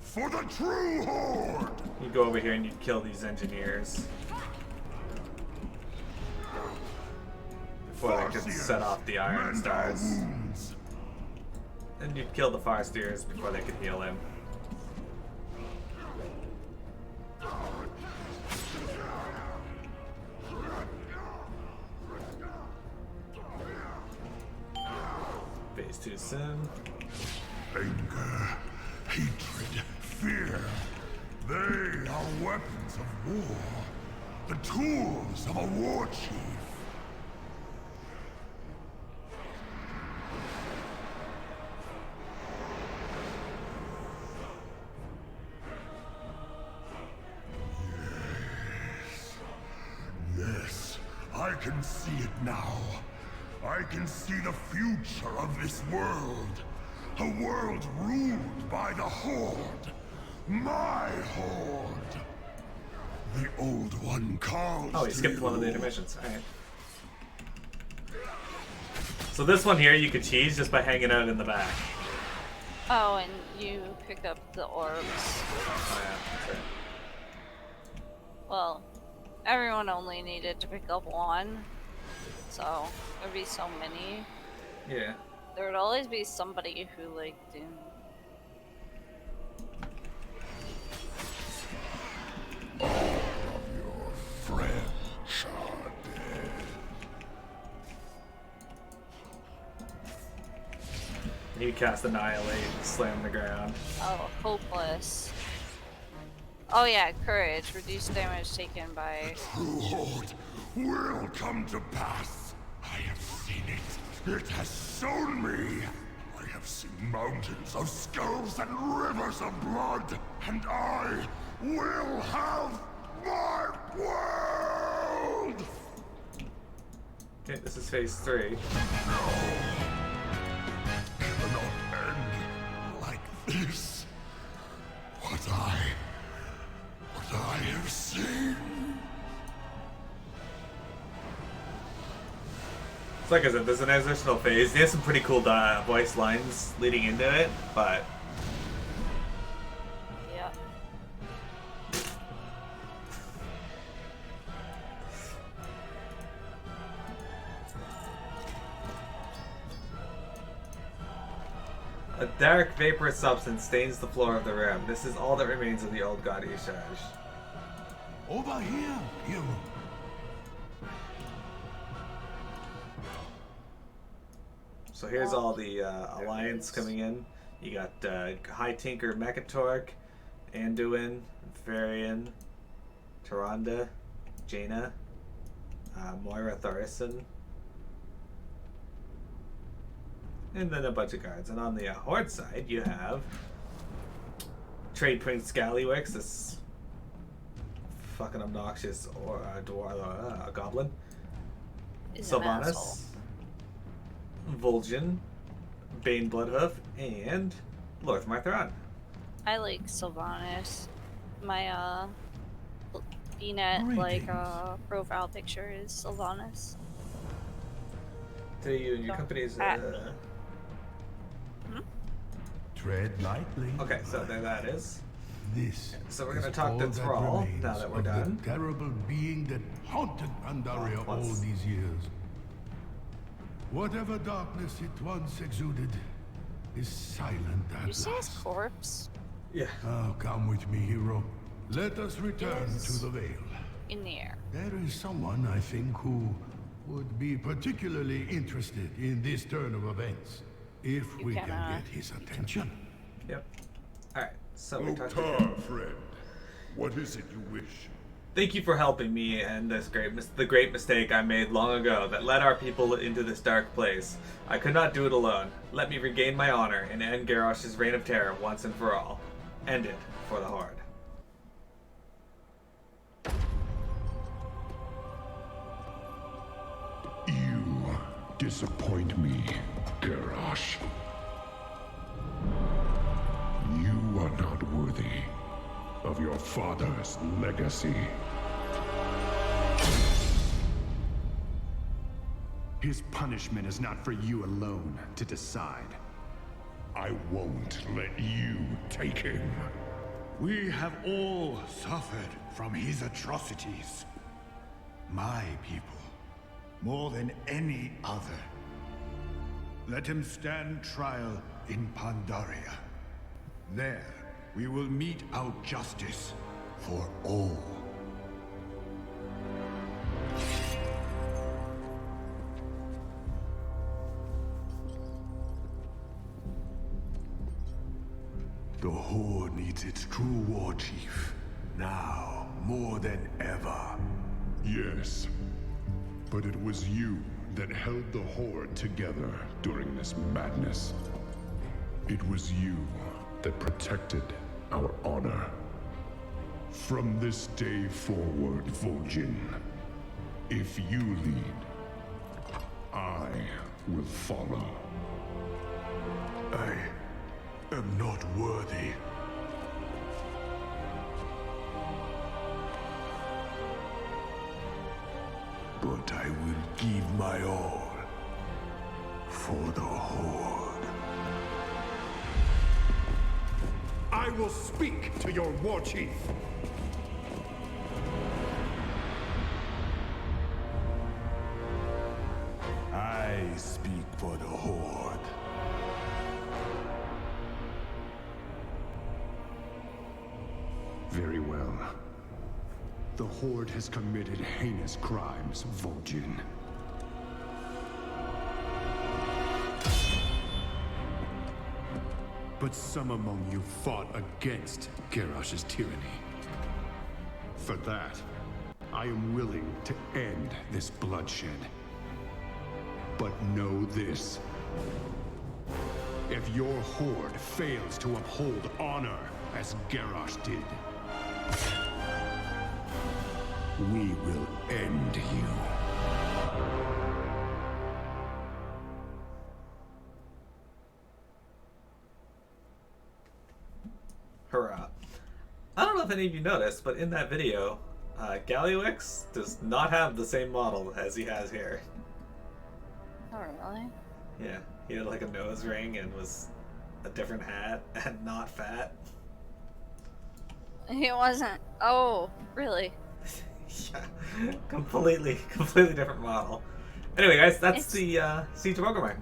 For the true horde! You'd go over here and you'd kill these engineers. Before they could set off the Iron Stars. And you'd kill the Farsteers before they could heal him. Phase 2 Sin. Anger, hatred, fear. They are weapons of war. The tools of a war chief. Yes, I can see it now. I can see the future of this world. A world ruled by the Horde. My Horde. The Old One calls. Oh, he skipped one of the intermissions. Alright. So this one here you could cheese just by hanging out in the back. Oh, and you pick up the orbs. Oh yeah, that's right. Well, everyone only needed to pick up one. So, there'd be so many. Yeah. There would always be somebody who, like, didn't. All of your friends are dead. You cast Annihilate and slam the ground. Oh, hopeless. Oh yeah, courage. Reduce damage taken by... True Horde will come to pass. I have seen it. It has shown me. I have seen mountains of skulls and rivers of blood. And I will have my world! Okay, this is phase 3. Cannot end like this. What I have seen. It's like I said, there's an transitional phase. He has some pretty cool voice lines leading into it, but... Yeah. A dark vaporous substance stains the floor of the room. This is all that remains of the old god Ishaj. Over here, hero. So here's all the Alliance coming in. You got High Tinker Mechatork, Anduin, Varian, Tyrande, Jaina, Moira Thorison, and then a bunch of guards. And on the Horde side, you have Trade Prince Scallywix, this fucking obnoxious goblin. Is an asshole. Sylvanas, Vol'jin, Bane Bloodhoof, and Lorth Martheron. I like Sylvanas. My VNet profile picture is Sylvanas. To you and your company's Tread lightly. Okay, so there that is. This. So we're gonna is talk to all that Thrall remains now that we're of done. The terrible being that haunted Pandaria all these years. Whatever darkness it once exuded is silent at You see his last. corpse? Yeah. Now come with me, hero. Let us return to the Vale. In the air. There is someone, I think, who would be particularly interested in this turn of events, if we can get his attention. Yep. Alright, so we talked Oktar, friend. What is it you wish? Thank you for helping me and the great mistake I made long ago that led our people into this dark place. I could not do it alone. Let me regain my honor and end Garrosh's reign of terror once and for all. End it for the Horde. You disappoint me, Garrosh. of your father's legacy. His punishment is not for you alone to decide. I won't let you take him. We have all suffered from his atrocities. My people, more than any other. Let him stand trial in Pandaria. There, we will mete out justice for all. The Horde needs its true war chief. Now, more than ever. Yes. But it was you that held the Horde together during this madness. It was you that protected our honor. From this day forward, Vol'jin, if you lead, I will follow. I am not worthy. But I will give my all for the Horde. I will speak to your war chief. I speak for the Horde. Very well. The Horde has committed heinous crimes, Vol'jin. But some among you fought against Garrosh's tyranny. For that, I am willing to end this bloodshed. But know this. If your Horde fails to uphold honor as Garrosh did, we will end you. Hurrah. I don't know if any of you noticed, but in that video, Galliwix does not have the same model as he has here. Oh, really? Yeah, he had like a nose ring and was a different hat and not fat. He wasn't. Oh, really? Yeah, completely different model. Anyway, guys, that's the Siege of Orgrimmar.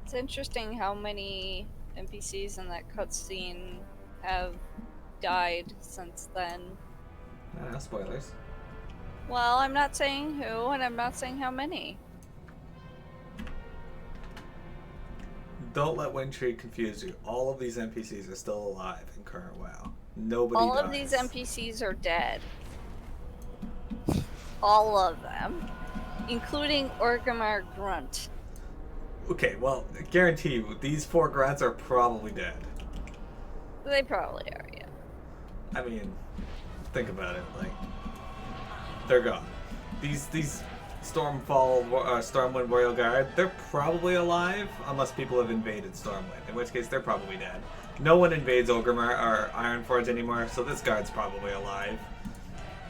It's interesting how many NPCs in that cutscene have died since then. Spoilers. Well, I'm not saying who, and I'm not saying how many. Don't let Windtree confuse you. All of these NPCs are still alive in current WoW. Nobody All dies. of these NPCs are dead. All of them. Including Orgrimmar Grunt. Okay, well, guarantee you, these 4 grunts are probably dead. They probably are, yeah. I mean, think about it, like, they're gone. These Stormwind Royal Guard, they're probably alive, unless people have invaded Stormwind, in which case they're probably dead. No one invades Orgrimmar or Ironforge anymore, so this guard's probably alive.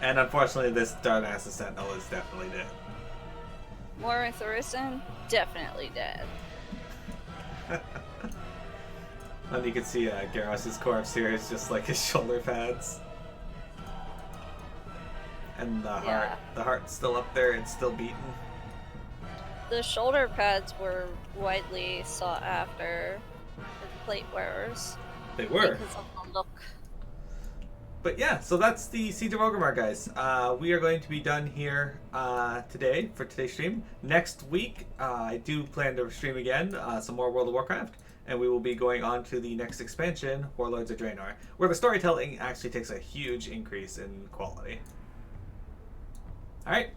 And unfortunately, this Darnassus Sentinel is definitely dead. Moira Thorison, definitely dead. And you can see Garrosh's corpse here is just like his shoulder pads. And the heart's still up there, it's still beating. The shoulder pads were widely sought after for plate wearers. They were. Because of the look. But yeah, so that's the Siege of Orgrimmar, guys. We are going to be done here today for today's stream. Next week, I do plan to stream again some more World of Warcraft, and we will be going on to the next expansion, Warlords of Draenor, where the storytelling actually takes a huge increase in quality. Alright,